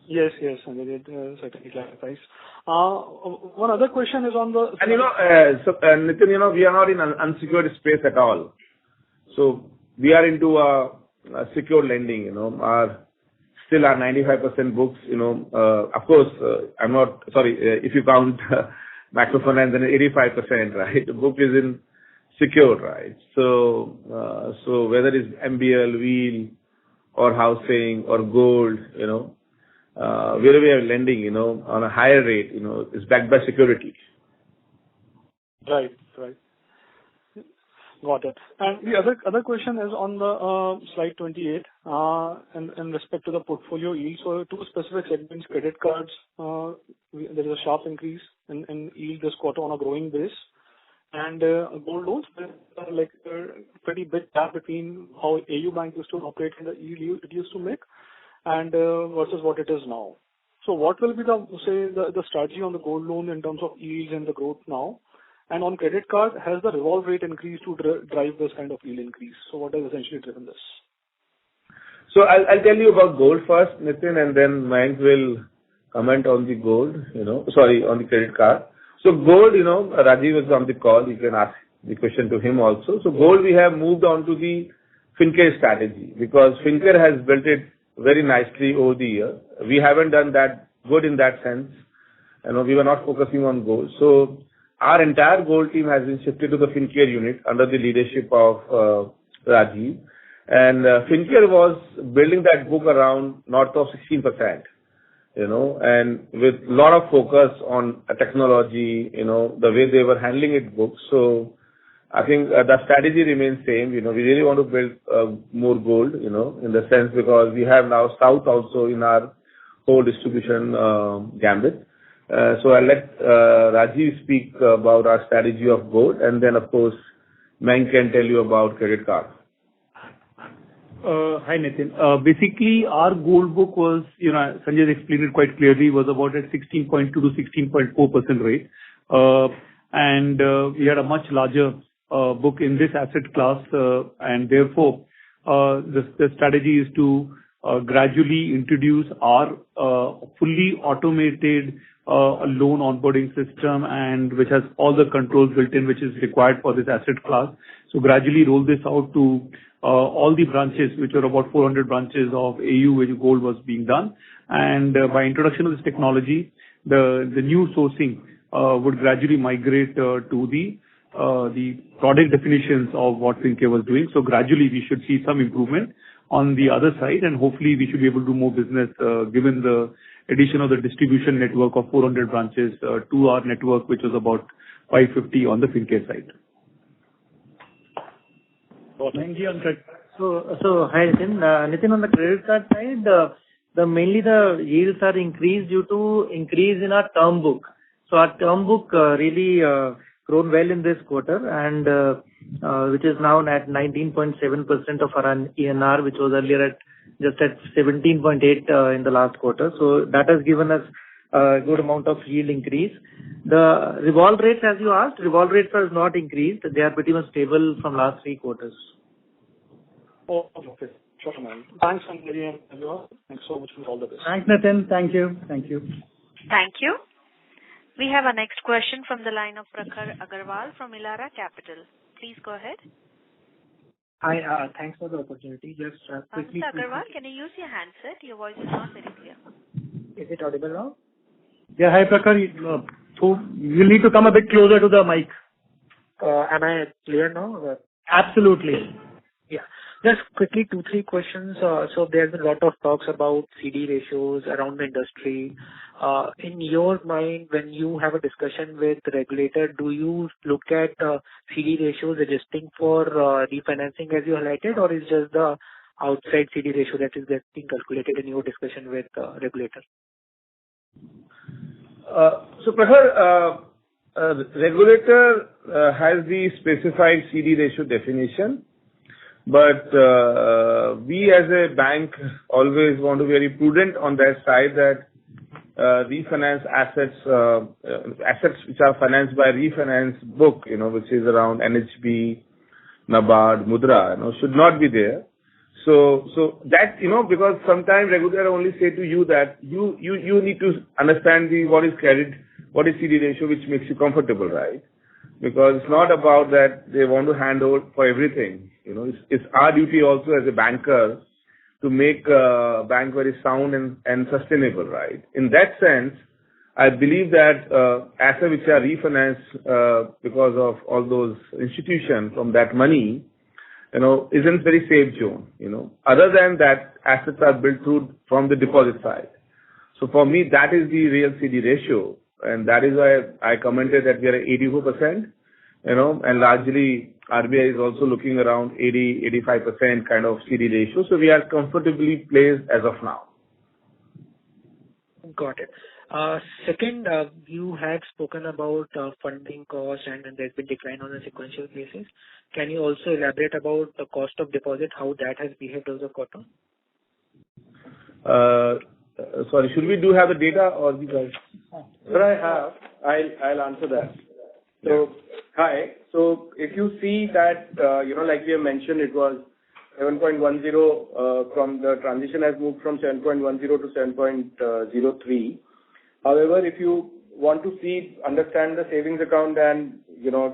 Yes, Sanjay, it certainly clarifies. One other question is on the... And Nitin, we are not in an unsecured space at all. So we are into a secure lending, still our 95% books, of course, I'm not, sorry, if you count microfinance, then 85%, right? The book is in secured, right? So whether it's MBL, wheel, or housing, or gold, wherever we are lending, on a higher rate, is backed by security. Right. Got it. And the other question is on the slide 28, in respect to the portfolio yield. So two specific segments, credit cards, there is a sharp increase in yield this quarter on a growing base. And gold loans, like pretty big gap between how AU Bank used to operate and the yield it used to make, and versus what it is now. So what will be the strategy on the gold loan in terms of yields and the growth now? And on credit card, has the revolve rate increased to drive this kind of yield increase? So what has essentially driven this? So I'll tell you about gold first, Nitin, and then Mayank will comment on the gold, on the credit card. So gold, Rajiv is on the call. You can ask the question to him also. So gold, we have moved on to the FinCare strategy because FinCare has built it very nicely over the year. We haven't done that good in that sense. We were not focusing on gold. So our entire gold team has been shifted to the FinCare unit under the leadership of Rajiv. And FinCare was building that book around north of 16%, and with a lot of focus on technology, the way they were handling it books. So I think the strategy remains same. We really want to build more gold, in the sense because we have now South also in our whole distribution gambit. So I'll let Rajiv speak about our strategy of gold, and then of course, Mayank can tell you about credit card. Hi, Nitin. Basically, our gold book was, Sanjay explained it quite clearly, was about at 16.2 to 16.4% rate. And we had a much larger book in this asset class, and therefore, the strategy is to gradually introduce our fully automated loan onboarding system, and which has all the controls built in, which is required for this asset class. So gradually roll this out to all the branches, which are about 400 branches of AU, where gold was being done. And by introduction of this technology, the new sourcing would gradually migrate to the product definitions of what FinCare was doing. So gradually we should see some improvement on the other side, and hopefully we should be able to do more business given the addition of the distribution network of 400 branches to our network, which was about 550 on the FinCare side. Thank you. So hi, Nitin. Nitin, on the credit card side, mainly the yields are increased due to increase in our term book. So our term book really grown well in this quarter, and which is now at 19.7% of our ENR, which was earlier just at 17.8 in the last quarter. So that has given us good amount of yield increase. The revolve rates, as you asked, revolve rates have not increased. They are pretty much stable from last 3 quarters. Oh, okay. Sure, man. Thanks, Sanjay and everyone. Thanks so much for all the best. Thanks, Nitin. Thank you. Thank you. Thank you. We have our next question from the line of Prakhar Agarwal from Elara Capital. Please go ahead. Hi, thanks for the opportunity. Just quickly. Mr. Agarwal, can you use your handset? Your voice is not very clear. Is it audible now? Yeah, hi, Prakhar. You need to come a bit closer to the mic. Am I clear now? Absolutely. Yeah. Just quickly, 2-3 questions. So there's a lot of talks about CD ratios around the industry. In your mind, when you have a discussion with the regulator, do you look at CD ratios adjusting for refinancing as you highlighted, or is just the outside CD ratio that is getting calculated in your discussion with regulator? So, Prakhar, regulator has the specified CD ratio definition, but we as a bank always want to be very prudent on that side that refinance assets which are financed by refinance book, which is around NHB, NABARD, Mudra, should not be there. So that, because sometimes regulator only say to you that you need to understand what is credit, what is CD ratio, which makes you comfortable, right? Because it's not about that they want to hand over for everything. It's our duty also as a banker to make a bank very sound and sustainable, right? In that sense, I believe that assets which are refinanced because of all those institutions from that money, isn't very safe zone. Other than that, assets are built from the deposit side. So for me, that is the real CD ratio, and that is why I commented that we are at 84%. And largely RBI is also looking around 80-85% kind of CD ratio. So we are comfortably placed as of now. Got it. Second, you had spoken about funding cost and there's been decline on a sequential basis. Can you also elaborate about the cost of deposit, how that has behaved over the quarter? Sorry, should we have the data or you guys? Sir, I have. I'll answer that. So, hi. So if you see that, like we have mentioned, it was 7.10 from the transition has moved from 7.10 to 7.03. However, if you want to understand the savings account and,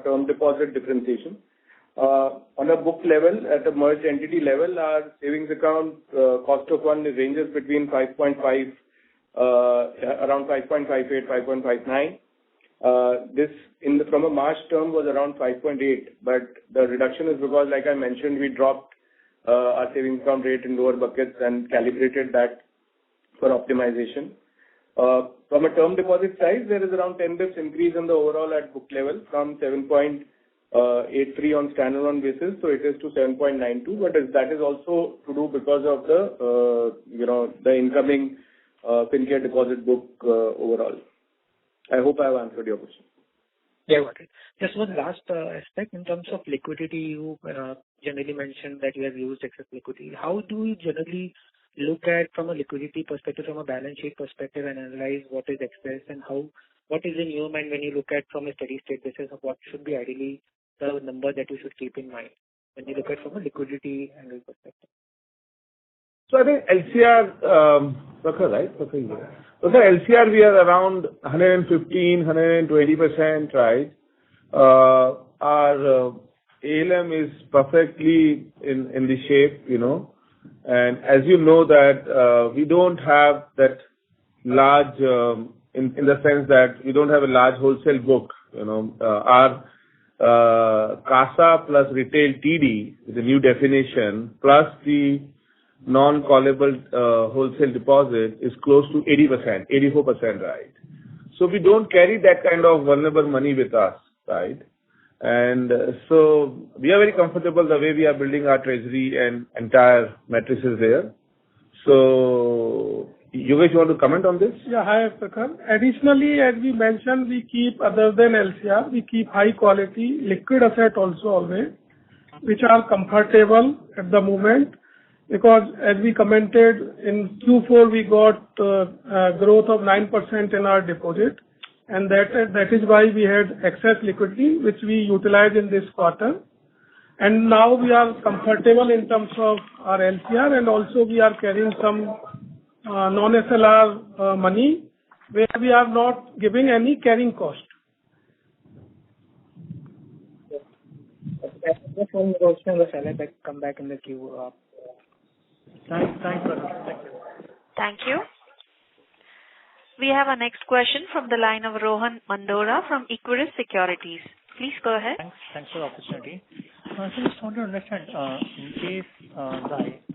term deposit differentiation, on a book level, at a merged entity level, our savings account cost of fund ranges between 5.5, around 5.58, 5.59. This from a March term was around 5.8, but the reduction is because, like I mentioned, we dropped our savings account rate in lower buckets and calibrated that for optimization. From a term deposit side, there is around 10 bps increase in the overall at book level from 7.83 on standalone basis, so it is to 7.92. But that is also to do because of the incoming FinCare deposit book overall. I hope I have answered your question. Yeah, got it. Just one last aspect in terms of liquidity. You generally mentioned that you have used excess liquidity. How do you generally look at from a liquidity perspective, from a balance sheet perspective, and analyze what is excess and what is in your mind when you look at from a steady state basis of what should be ideally the number that you should keep in mind when you look at from a liquidity angle perspective? So I think LCR, right? So the LCR, we are around 115, 120%, right? Our ALM is perfectly in the shape, and as you know that we don't have that large, in the sense that we don't have a large wholesale book, our CASA plus retail TD, the new definition, plus the non-callable wholesale deposit is close to 80%, 84%, right? So we don't carry that kind of vulnerable money with us, right? And so we are very comfortable the way we are building our treasury and entire matrices there. So you guys want to comment on this? Yeah, hi, Prakhar. Additionally, as we mentioned, we keep, other than LCR, we keep high quality liquid asset also always, which are comfortable at the moment. because as we commented in Q4, we got a growth of 9% in our deposit, and that is why we had excess liquidity, which we utilized in this quarter. And now we are comfortable in terms of our LCR, and also we are carrying some non-SLR money, where we are not giving any carrying cost. Just one more question, I'll come back in the queue. Thanks, brother. Thank you. Thank you. We have our next question from the line of Rohan Mandora from Equirus Securities. Please go ahead. Thanks for the opportunity. So just want to understand, in case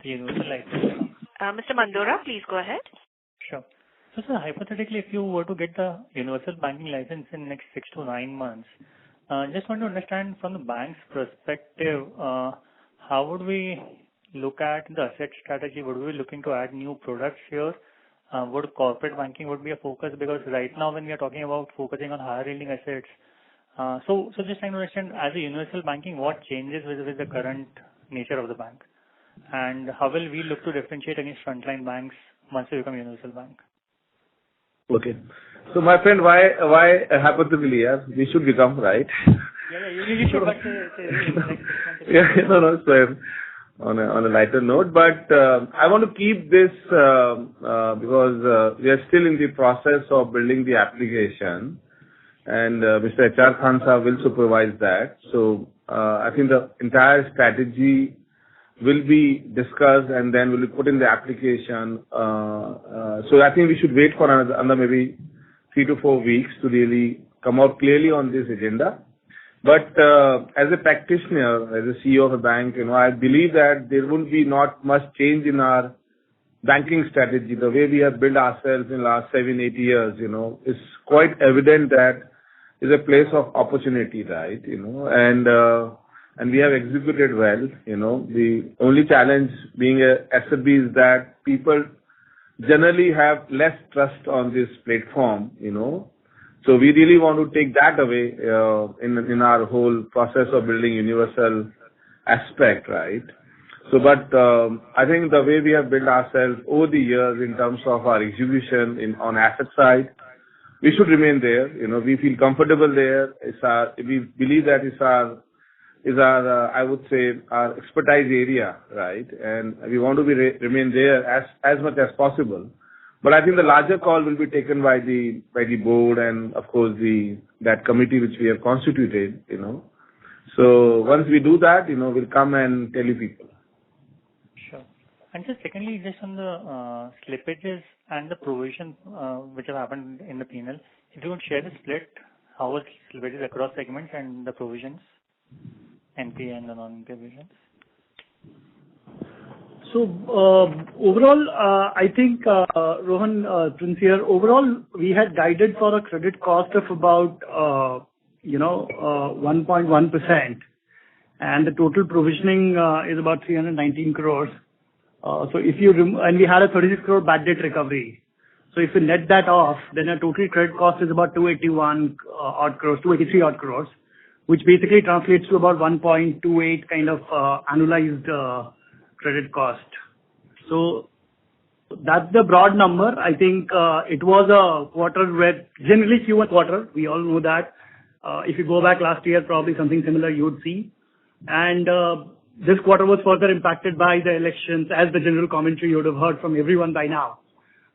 the universal license. Mr. Mandora, please go ahead. Sure. So, sir, hypothetically, if you were to get the universal banking license in next 6 to 9 months, just want to understand from the bank's perspective, how would we look at the asset strategy? Would we be looking to add new products here? Would corporate banking would be a focus? Because right now when we are talking about focusing on higher yielding assets, so just trying to understand, as a universal banking, what changes with the current nature of the bank? And how will we look to differentiate against frontline banks once we become a universal bank? Okay. So my friend, why hypothetically, we should become, right? Yeah, you should, but no, so on a lighter note, but I want to keep this because we are still in the process of building the application, and Mr. HR Khan Sahab will supervise that. So I think the entire strategy will be discussed and then will be put in the application. So I think we should wait for another maybe 3 to 4 weeks to really come out clearly on this agenda. But as a practitioner, as a CEO of a bank, I believe that there will be not much change in our banking strategy. The way we have built ourselves in the last 7-8 years, it's quite evident that is a place of opportunity, right? And we have executed well. The only challenge being a SFB is that people generally have less trust on this platform, So we really want to take that away in our whole process of building universal aspect, right? So, but I think the way we have built ourselves over the years in terms of our execution on asset side, we should remain there. We feel comfortable there. We believe that is our I would say our expertise area, right? And we want to remain there as much as possible. But I think the larger call will be taken by the board and of course that committee which we have constituted, So once we do that, we'll come and tell you people. Sure. And just secondly, just on the slippages and the provision which have happened in the P&L, if you would share the split, how was slippages across segments and the provisions, NPA and the non-NPA provisions? So overall, I think Rohan, Prince here. Overall, we had guided for a credit cost of about 1.1%, and the total provisioning is about 319 crores. So if you and we had a 36 crore bad debt recovery. So if you net that off, then our total credit cost is about 281 odd crores, 283 odd crores, which basically translates to about 1.28 kind of annualized credit cost. So that's the broad number. I think it was a quarter where generally Q1 quarter, we all know that. If you go back last year, probably something similar you would see. And this quarter was further impacted by the elections, as the general commentary you would have heard from everyone by now,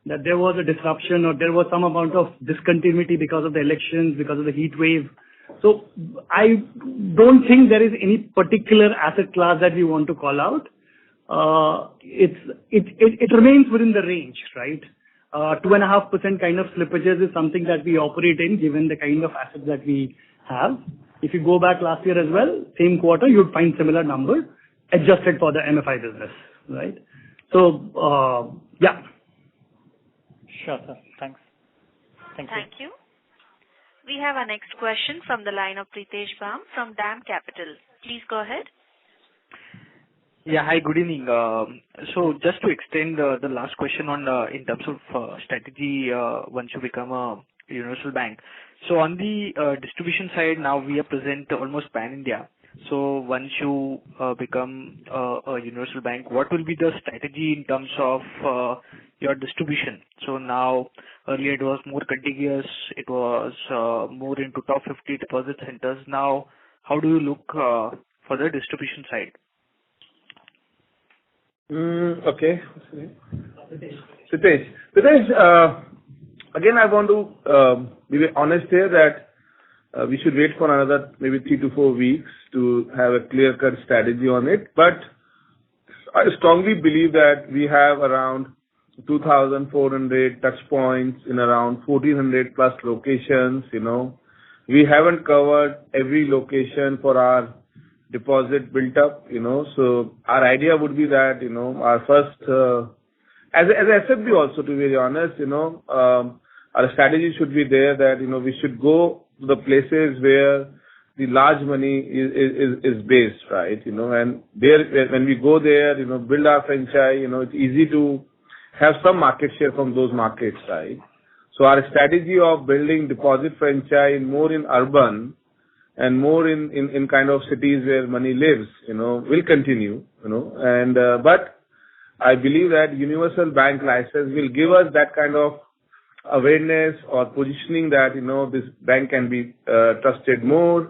that there was a disruption or there was some amount of discontinuity because of the elections, because of the heat wave. So I don't think there is any particular asset class that we want to call out. It remains within the range, right? 2.5% kind of slippages is something that we operate in, given the kind of assets that we have. If you go back last year as well, same quarter, you'd find similar number adjusted for the MFI business, right? So, yeah. Sure, sir. Thanks. Thank you. We have our next question from the line of Pritesh Bam from DAM Capital. Please go ahead. Yeah, hi, good evening. So just to extend the last question on in terms of strategy once you become a universal bank. So on the distribution side, now we are present almost pan-India. So once you become a universal bank, what will be the strategy in terms of your distribution? So now, earlier it was more contiguous, it was more into top 50 deposit centers. Now, how do you look for the distribution side? Okay. Sitesh, again, I want to be honest here that we should wait for another maybe 3 to 4 weeks to have a clear-cut strategy on it. But I strongly believe that we have around 2,400 touch points in around 1,400 plus locations. We haven't covered every location for our deposit built up. So our idea would be that our first, as SFB also, to be very honest, our strategy should be there that we should go to the places where the large money is based, right? And there, when we go there, build our franchise, it's easy to have some market share from those markets, right? So our strategy of building deposit franchise more in urban and more in kind of cities where money lives, will continue, and but I believe that universal bank license will give us that kind of awareness or positioning that, this bank can be trusted more,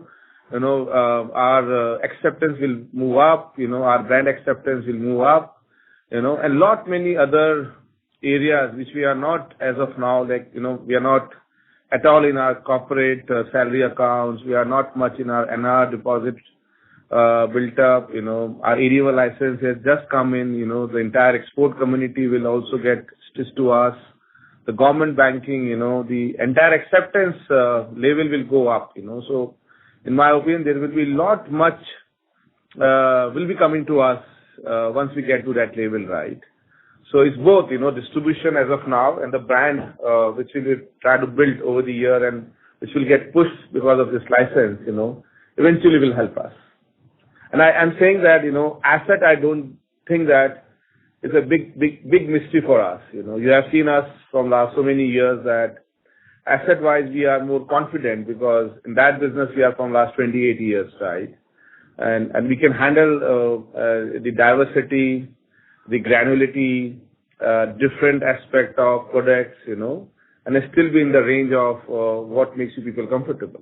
our acceptance will move up, our brand acceptance will move up, and lot many other areas which we are not as of now, like, we are not at all in our corporate salary accounts. We are not much in our NR deposit built up. Our area license has just come in. The entire export community will also get stitched to us. The government banking, the entire acceptance level will go up. So, in my opinion, there will be lot much will be coming to us once we get to that level, right? So it's both, distribution as of now and the brand which we will try to build over the year and which will get pushed because of this license, eventually will help us. And I'm saying that, asset, I don't think that it's a big mystery for us. You have seen us from last so many years that asset-wise we are more confident because in that business we are from last 28 years, right? And we can handle the diversity, the granularity, different aspect of products, and still be in the range of what makes you people comfortable.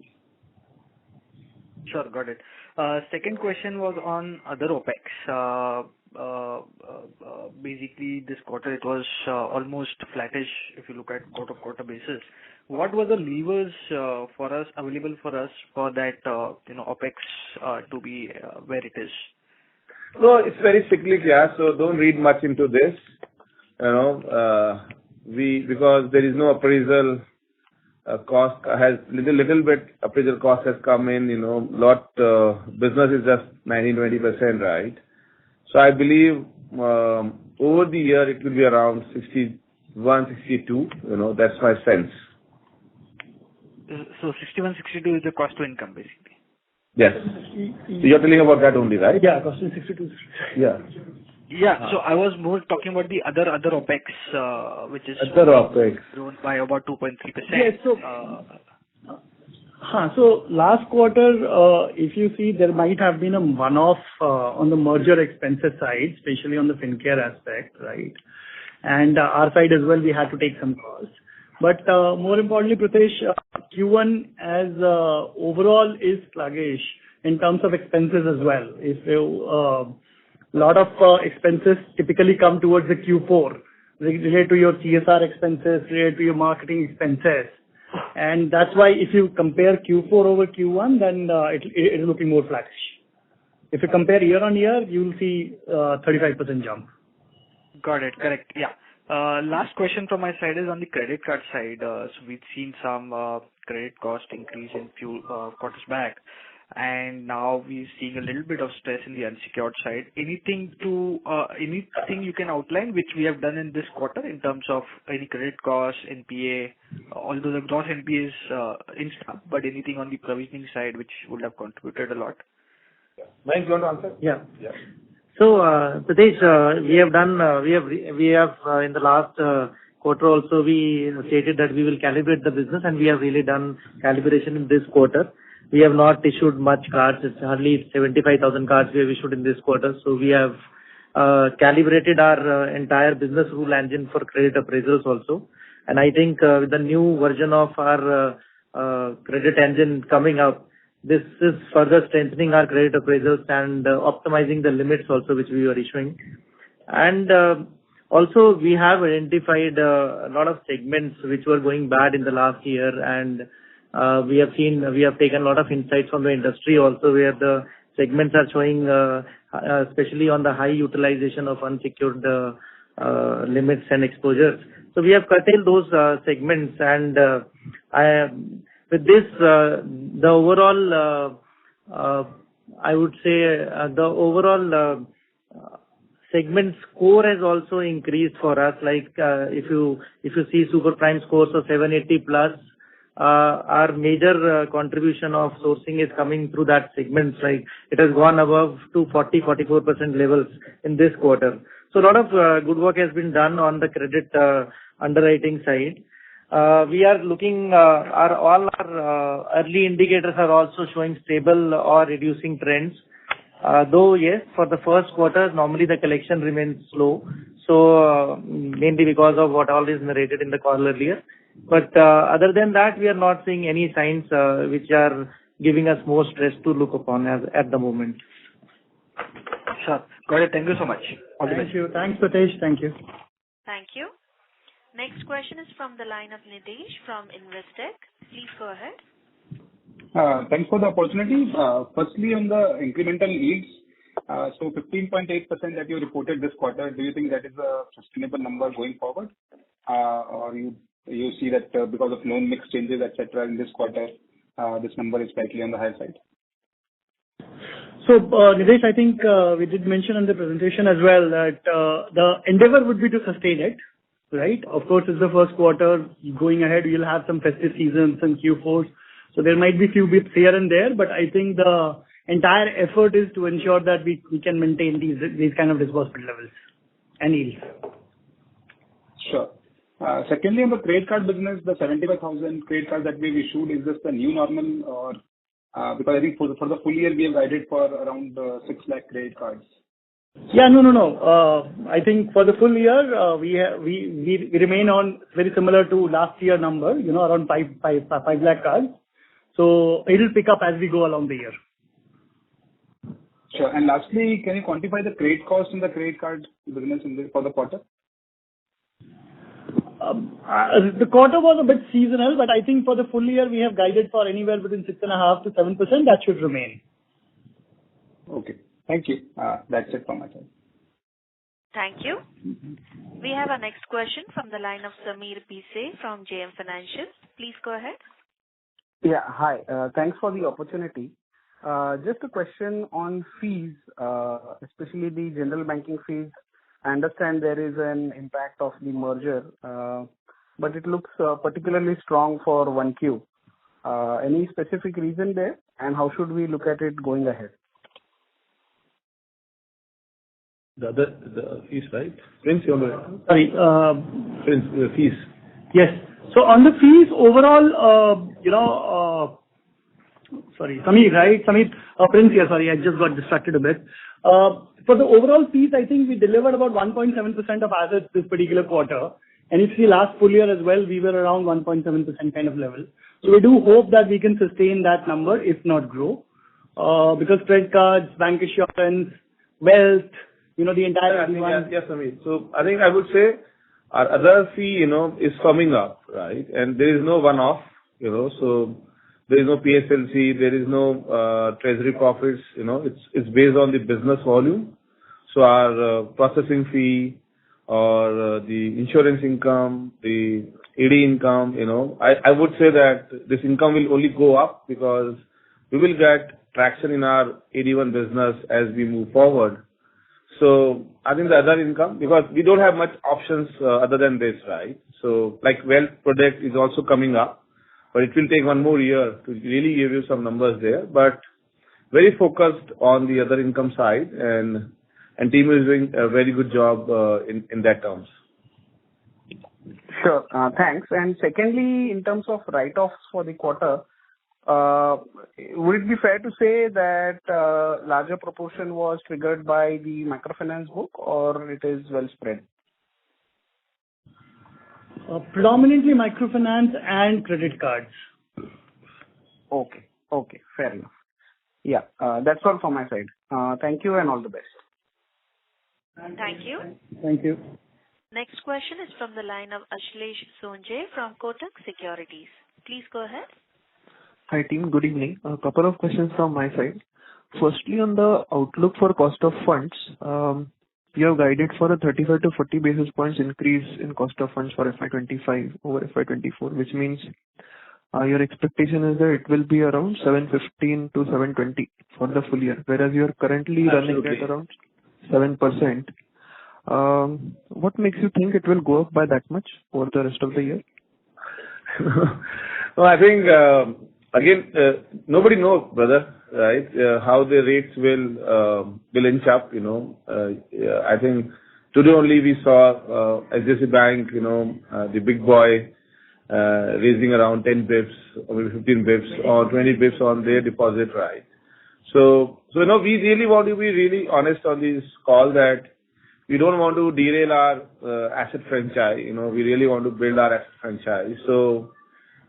Sure, got it. Second question was on other OPEX. Basically, this quarter it was almost flattish if you look at quarter-to-quarter basis. What were the levers available for us for that OPEX to be where it is? No, it's very cyclic, yeah. So don't read much into this. Because there is no appraisal cost has little bit appraisal cost has come in. Lot business is just 19-20%, right? So I believe over the year it will be around 61, 62. That's my sense. So 61, 62 is the cost to income, basically. Yes. So you're telling about that only, right? Yeah, cost to 62. Yeah. Yeah. So I was more talking about the other OPEX, which is other OPEX grown by about 2.3%. Yes. So last quarter, if you see, there might have been a one-off on the merger expenses side, especially on the FinCare aspect, right? And our side as well, we had to take some costs. But more importantly, Pritesh, Q1 as overall is sluggish in terms of expenses as well. If you lot of expenses typically come towards the Q4, related to your CSR expenses, related to your marketing expenses. And that's why if you compare Q4 over Q1, then it is looking more flattish. If you compare year on year, you'll see 35% jump. Got it. Correct. Yeah. Last question from my side is on the credit card side. So we've seen some credit cost increase in few quarters back. And now we're seeing a little bit of stress in the unsecured side. Anything you can outline which we have done in this quarter in terms of any credit cost, NPA, although the gross NPA is instant, but anything on the provisioning side which would have contributed a lot? Mike, you want to answer? Yeah. So, Pritesh, we have in the last quarter also we stated that we will calibrate the business, and we have really done calibration in this quarter. we have not issued much cards. It's hardly 75,000 cards we have issued in this quarter. So we have calibrated our entire business rule engine for credit appraisals also. And I think with the new version of our credit engine coming up, this is further strengthening our credit appraisals and optimizing the limits also which we are issuing. And also we have identified a lot of segments which were going bad in the last year, and we have taken a lot of insights from the industry also, where the segments are showing, especially on the high utilization of unsecured limits and exposures. So we have curtailed those segments, and with this, the overall, I would say, the overall segment score has also increased for us. Like if you see super prime scores of 780 plus, our major contribution of sourcing is coming through that segment. Like it has gone above to 44% levels in this quarter. So a lot of good work has been done on the credit underwriting side. We are looking, all our early indicators are also showing stable or reducing trends. Though yes, for the first quarter, normally the collection remains slow. So mainly because of what all is narrated in the call earlier. But other than that, we are not seeing any signs which are giving us more stress to look upon at the moment. Sure. Got it. Thank you so much. Thank you. Thanks, Pratesh. Thank you. Thank you. Next question is from the line of Nidhesh from Investec. Please go ahead. Thanks for the opportunity. Firstly, on the incremental yields, so 15.8% that you reported this quarter, do you think that is a sustainable number going forward? Or you see that because of loan mix changes, etc., in this quarter, this number is slightly on the higher side? So, Nidhesh, I think we did mention in the presentation as well that the endeavor would be to sustain it, right? Of course, it's the first quarter. Going ahead, we'll have some festive seasons and Q4s. So there might be few bits here and there, but I think the entire effort is to ensure that we can maintain these kind of disbursement levels and yields. Sure. Secondly, on the credit card business, the 75,000 credit cards that we've issued, is this the new normal, or because I think for the full year we have guided for around 6 lakh credit cards? Yeah, no. I think for the full year, we remain on very similar to last year number, around 5 lakh cards. So it will pick up as we go along the year. Sure. And lastly, can you quantify the credit cost in the credit card business for the quarter? The quarter was a bit seasonal, but I think for the full year we have guided for anywhere between 6.5% to 7%. That should remain. Okay. Thank you. That's it from my side. Thank you. We have our next question from the line of Sameer Bhise from JM Financial. Please go ahead. Yeah, hi. Thanks for the opportunity. Just a question on fees, especially the general banking fees. I understand there is an impact of the merger, but it looks particularly strong for 1Q. Any specific reason there, and how should we look at it going ahead? The fees, right? Prince, you want to... Sorry. Prince, the fees. Yes. So on the fees overall, sorry, Sameer, right? Sameer, Prince here, sorry, I just got distracted a bit. For the overall fees, I think we delivered about 1.7% of assets this particular quarter. And if you see last full year as well, we were around 1.7% kind of level. So we do hope that we can sustain that number, if not grow. Because credit cards, bank insurance, wealth, the entire... Yes, Sameer. So I think I would say our other fee, is coming up, right? And there is no one-off, so there is no PSLC, there is no treasury profits, it's based on the business volume. So our processing fee or the insurance income, the AD income, I would say that this income will only go up because we will get traction in our AD1 business as we move forward. So I think the other income, because we don't have much options other than this, right? So like wealth product is also coming up, but it will take one more year to really give you some numbers there. But very focused on the other income side, and team is doing a very good job in that terms. Sure. Thanks. And secondly, in terms of write-offs for the quarter, would it be fair to say that larger proportion was triggered by the microfinance book, or it is well spread? Predominantly microfinance and credit cards. Okay. Fair enough. Yeah, that's all from my side. Thank you and all the best. Thank you. Thank you. Next question is from the line of Ashlesh Sonje from Kotak Securities. Please go ahead. Hi, team. Good evening. A couple of questions from my side. Firstly, on the outlook for cost of funds, you have guided for a 35 to 40 basis points increase in cost of funds for FY25 over FY24, which means your expectation is that it will be around 715 to 720 for the full year, whereas you are currently running at around 7%. What makes you think it will go up by that much over the rest of the year? No, I think, again, nobody knows, brother, right, how the rates will inch up, I think today only we saw HDFC Bank, the big boy, raising around 10 bips or maybe 15 bips or 20 bips on their deposit, right? So we really want to be really honest on this call that we don't want to derail our asset franchise. We really want to build our asset franchise.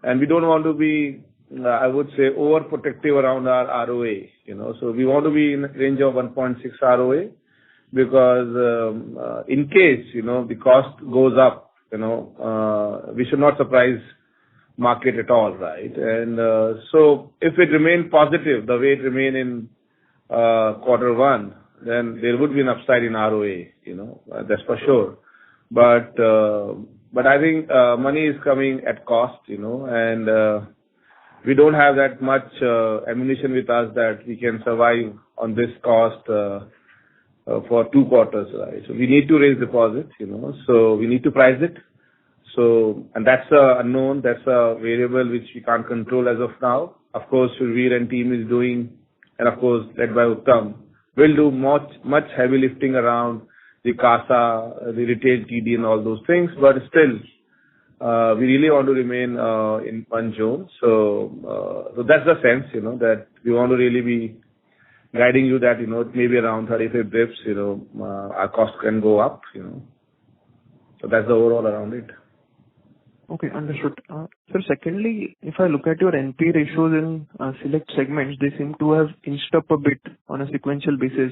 And we don't want to be, I would say, overprotective around our ROA. So we want to be in the range of 1.6 ROA because in case the cost goes up, we should not surprise market at all, right? And so if it remains positive the way it remained in quarter one, then there would be an upside in ROA, that's for sure. But I think money is coming at cost, and we don't have that much ammunition with us that we can survive on this cost for 2 quarters, right? So we need to raise deposits, so we need to price it. So, and that's a unknown, that's a variable which we can't control as of now. Of course, Shurveer and team is doing, and of course, led by Uttam, will do much heavy lifting around the CASA, the retail TD and all those things, but still, we really want to remain in one zone. So that's the sense, that we want to really be guiding you that, maybe around 35 bips, our cost can go up, So that's the overall around it. Okay, understood. So secondly, if I look at your NP ratios in select segments, they seem to have inched up a bit on a sequential basis.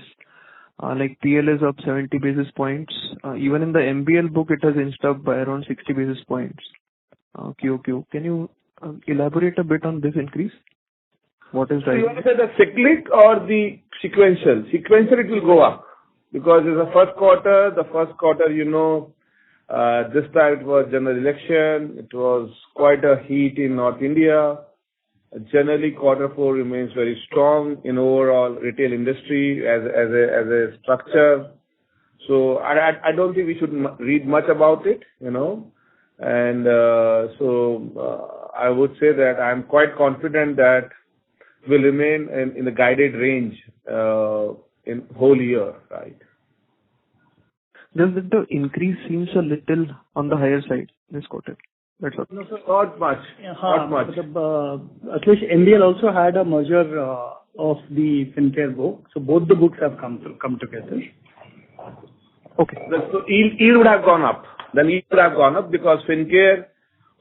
Like PL is up 70 basis points. Even in the MBL book, it has inched up by around 60 basis points. QOQ. Can you elaborate a bit on this increase? What is driving? You want to say the cyclic or the sequential? Sequential, it will go up because it's the first quarter. The first quarter, this time it was general election. It was quite a heat in North India. Generally, quarter four remains very strong in overall retail industry as a structure. So I don't think we should read much about it, And so I would say that I'm quite confident that we'll remain in the guided range in whole year, right? Just that the increase seems a little on the higher side this quarter. That's all. No, sir, not much. Not much. At least MBL also had a merger of the FinCare book. So both the books have come together. Okay. So yield would have gone up. Then yield would have gone up because FinCare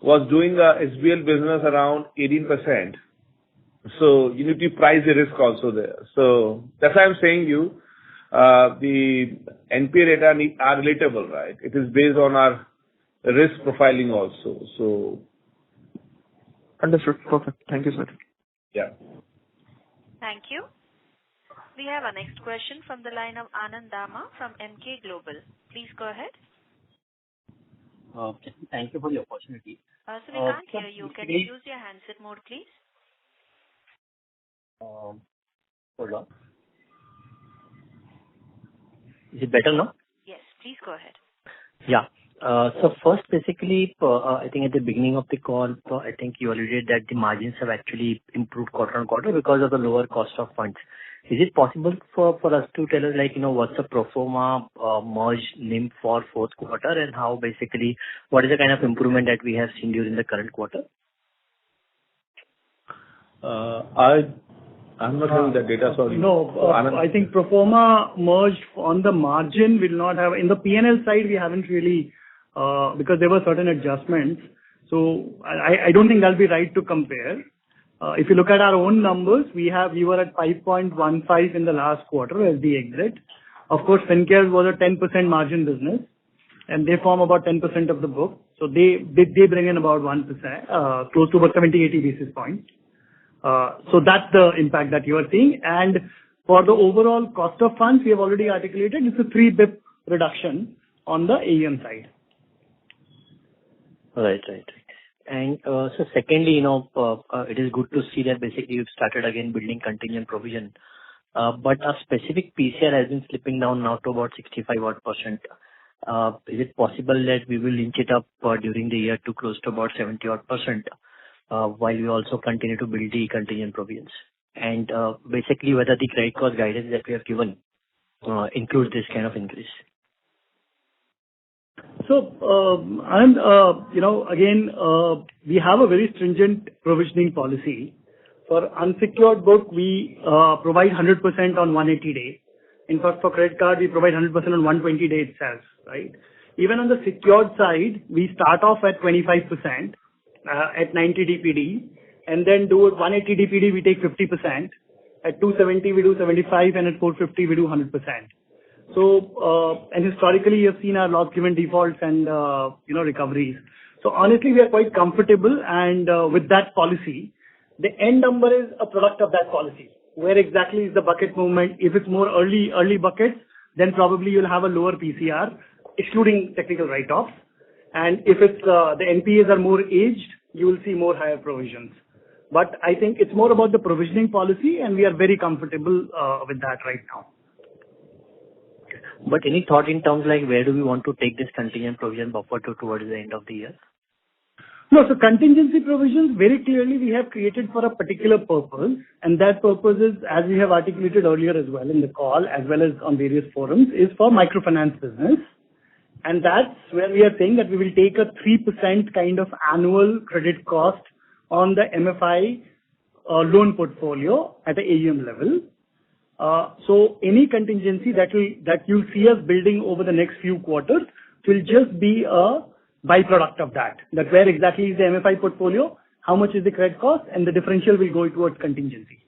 was doing a SBL business around 18%. So you need to price the risk also there. So that's why I'm saying the NP data are relatable, right? It is based on our risk profiling also. So understood. Perfect. Thank you, sir. Yeah. Thank you. We have our next question from the line of Anand Dama from MK Global. Please go ahead. Thank you for the opportunity. So we can't hear you. Can you use your handset mode, please? Hold on. Is it better now? Yes, please go ahead. Yeah. So first, basically, I think at the beginning of the call, I think you alluded that the margins have actually improved quarter on quarter because of the lower cost of funds. Is it possible for us to tell us, what's the pro forma merged NIM for fourth quarter and how basically, what is the kind of improvement that we have seen during the current quarter? I'm not having that data, sorry. No, I think pro forma merged on the margin will not have. In the P&L side, we haven't really, because there were certain adjustments. So I don't think that'll be right to compare. If you look at our own numbers, we were at 5.15 in the last quarter as the exit. Of course, Fincare was a 10% margin business, and they form about 10% of the book. So they bring in about 1%, close to about 70-80 basis points. So that's the impact that you are seeing. And for the overall cost of funds, we have already articulated, it's a 3 bp reduction on the AUM side. Right. And so secondly, it is good to see that basically you've started again building contingent provision. But a specific PCR has been slipping down now to about 65%. Is it possible that we will inch it up during the year to close to about 70%? While we also continue to build the contingent provisions. And basically whether the credit cost guidance that we have given includes this kind of increase. So, and again, we have a very stringent provisioning policy. For unsecured book, we provide 100% on 180 days. In fact, for credit card, we provide 100% on 120 days itself, right? Even on the secured side, we start off at 25%. At 90 DPD, and then do it 180 DPD, we take 50%. At 270, we do 75, and at 450, we do 100%. So, and historically, you've seen our loss given defaults and, recoveries. So honestly, we are quite comfortable, and with that policy, the end number is a product of that policy. Where exactly is the bucket movement? If it's more early buckets, then probably you'll have a lower PCR, excluding technical write-offs. And if it's the NPAs are more aged, you will see more higher provisions. But I think it's more about the provisioning policy, and we are very comfortable with that right now. But any thought in terms like where do we want to take this contingent provision buffer towards the end of the year? No, so contingency provisions, very clearly we have created for a particular purpose, and that purpose is, as we have articulated earlier as well in the call, as well as on various forums, is for microfinance business. And that's where we are saying that we will take a 3% kind of annual credit cost on the MFI loan portfolio at the AUM level. So any contingency that you'll see us building over the next few quarters will just be a byproduct of that. That where exactly is the MFI portfolio, how much is the credit cost, and the differential will go towards contingency.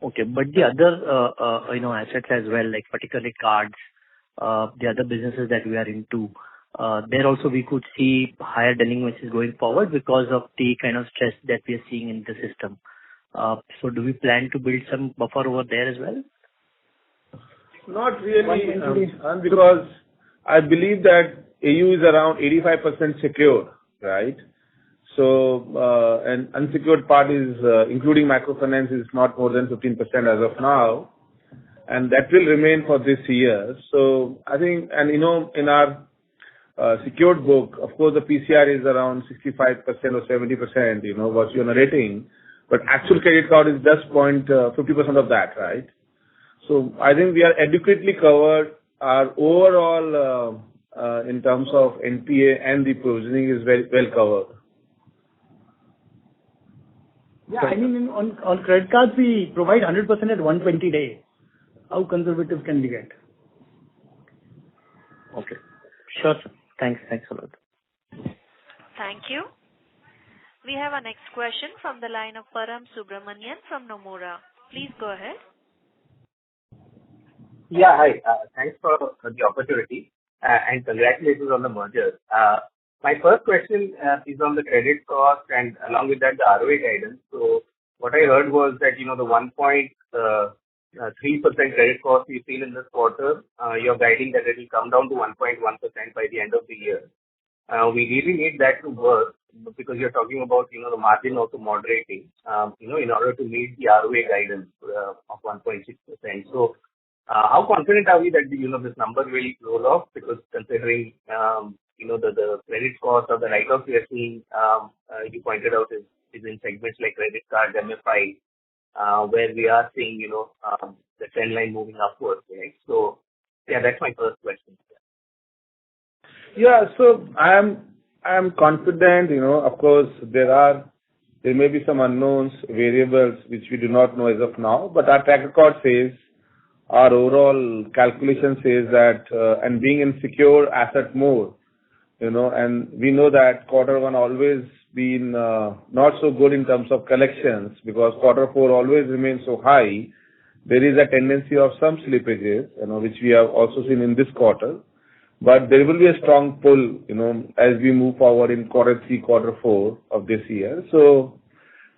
Okay, but the other assets as well, like particularly cards, the other businesses that we are into, there also we could see higher delinquencies going forward because of the kind of stress that we are seeing in the system. So do we plan to build some buffer over there as well? Not really, because I believe that AU is around 85% secured, right? So, and unsecured part is, including microfinance, is not more than 15% as of now. And that will remain for this year. So I think, and in our secured book, of course, the PCR is around 65% or 70%, what you're narrating. But actual credit card is just 50% of that, right? So I think we are adequately covered. Our overall, in terms of NPA and the provisioning is very well covered. Yeah, I mean, on credit cards, we provide 100% at 120 days. How conservative can we get? Okay. Sure, sir. Thanks a lot. Thank you. We have our next question from the line of Param Subramanian from Nomura. Please go ahead. Yeah, hi. Thanks for the opportunity and congratulations on the merger. My first question is on the credit cost and along with that the ROA guidance. So what I heard was that, the 1.3% credit cost we've seen in this quarter, you're guiding that it will come down to 1.1% by the end of the year. We really need that to work because you're talking about, the margin also moderating, in order to meet the ROA guidance of 1.6%. So how confident are we that, this number will roll off? Because considering, the credit cost or the write-offs we are seeing, you pointed out is in segments like credit card, MFI, where we are seeing, the trend line moving upwards, right? So, yeah, that's my first question. Yeah, so I am confident, of course, there are There may be some unknowns, variables, which we do not know as of now, but our track record says, our overall calculation says that, and being in secure asset mode, and we know that quarter one always been not so good in terms of collections because quarter four always remains so high. There is a tendency of some slippages, which we have also seen in this quarter. But there will be a strong pull, as we move forward in quarter three, quarter four of this year. So,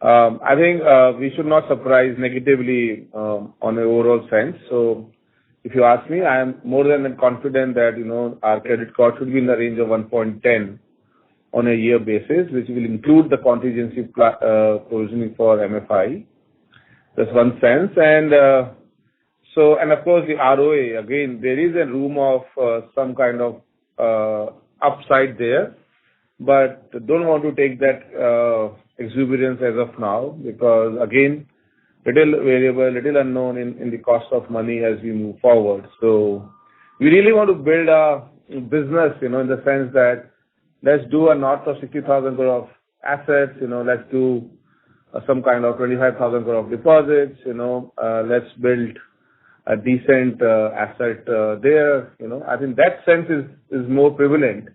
I think we should not surprise negatively on an overall sense. So, if you ask me, I am more than confident that, our credit cost should be in the range of 1.10 on a year basis, which will include the contingency provisioning for MFI. That's one sense. And and of course the ROA, again, there is a room of some kind of upside there, but don't want to take that exuberance as of now because again, little variable, little unknown in the cost of money as we move forward. So we really want to build a business, in the sense that let's do a north of 60,000 crore of assets, let's do some kind of 25,000 crore of deposits, let's build a decent asset there, I think that sense is more prevalent,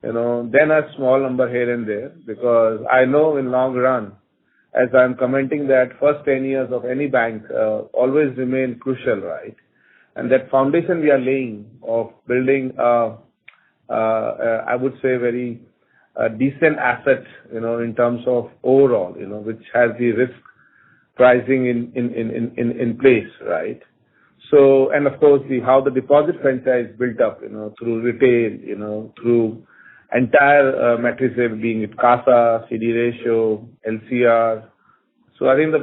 than a small number here and there, because I know in long run, as I'm commenting that first 10 years of any bank always remain crucial, right? And that foundation we are laying of building I would say very decent asset, in terms of overall, which has the risk pricing in place, right? So, and of course, how the deposit franchise built up, through retail, through entire metrics, being it CASA, CD ratio, LCR. So I think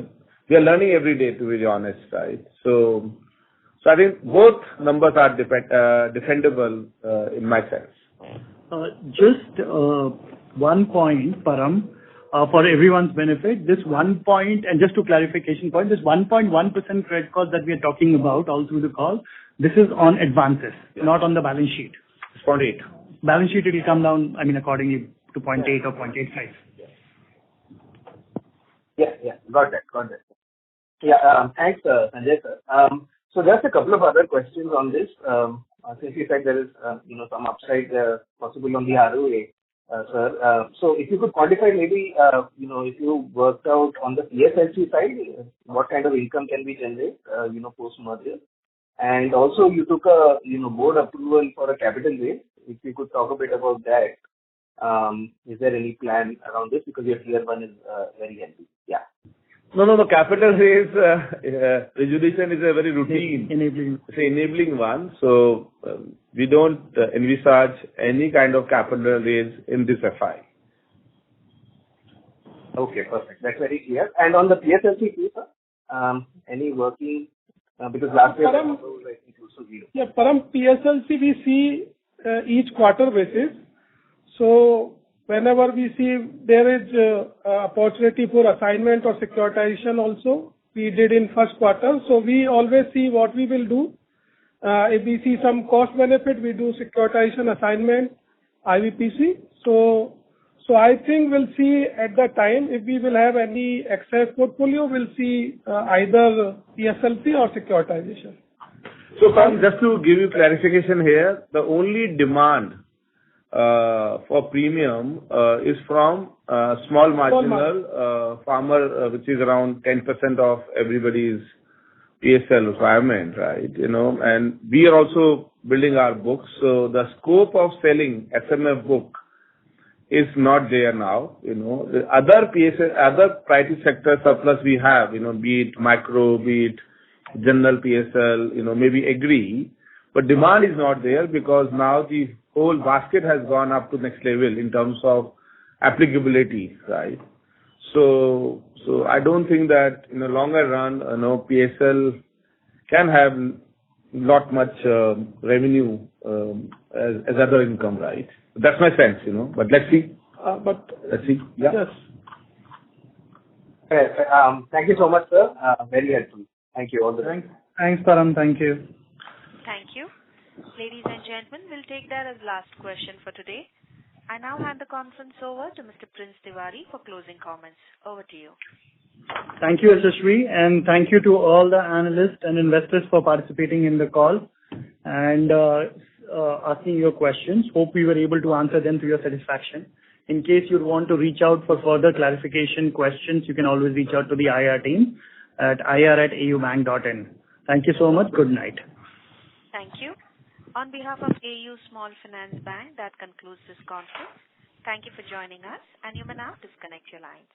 we are learning every day, to be honest, right? So I think both numbers are defendable in my sense. Just 1 point, Param, for everyone's benefit. This 1 point, and just to clarification point, this 1.1% credit cost that we are talking about all through the call, this is on advances, not on the balance sheet. It's 0.8. Balance sheet, it will come down, accordingly to 0.8 or 0.85. Yeah. Got that. Yeah, thanks, Sanjay, sir. So just a couple of other questions on this. Since you said there is, some upside possible on the ROA, sir. So if you could quantify maybe, if you worked out on the PSLC side, what kind of income can we generate, post-merger? And also you took a, board approval for a capital raise. If you could talk a bit about that. Is there any plan around this? Because your tier 1 is very healthy. Yeah. No. Capital raise resolution is a very routine. Enabling. It's an enabling one. So we don't envisage any kind of capital raise in this FI. Okay, perfect. That's very clear. And on the PSLC piece, any working, because last year Param, was I think also zero. Yeah, Param, PSLC we see each quarter basis. So whenever we see there is opportunity for assignment or securitization also, we did in first quarter. So we always see what we will do. If we see some cost benefit, we do securitization assignment, IVPC. So I think we'll see at that time if we will have any excess portfolio, we'll see either PSLC or securitization. So just to give you clarification here, the only demand for premium is from small marginal farmer, which is around 10% of everybody's PSL requirement, right? And we are also building our books. So the scope of selling SMF book is not there now. The other PSL, other priority sector surplus we have, be it micro, be it general PSL, maybe agree, but demand is not there because now the whole basket has gone up to next level in terms of applicability, right? So I don't think that in the longer run, PSL can have not much revenue as other income, right? That's my sense, but let's see. Let's see. Yeah. Yes. Okay. Thank you so much, sir. Very helpful. Thank you. All the best. Thanks, Param. Thank you. Thank you. Ladies and gentlemen, we'll take that as last question for today. I now hand the conference over to Mr. Prince Tiwari for closing comments. Over to you. Thank you, Yashaswi, and thank you to all the analysts and investors for participating in the call and asking your questions. Hope we were able to answer them to your satisfaction. In case you want to reach out for further clarification questions, you can always reach out to the IR team at ir@aubank.in. Thank you so much. Good night. Thank you. On behalf of AU Small Finance Bank, that concludes this conference. Thank you for joining us, and you may now disconnect your lines.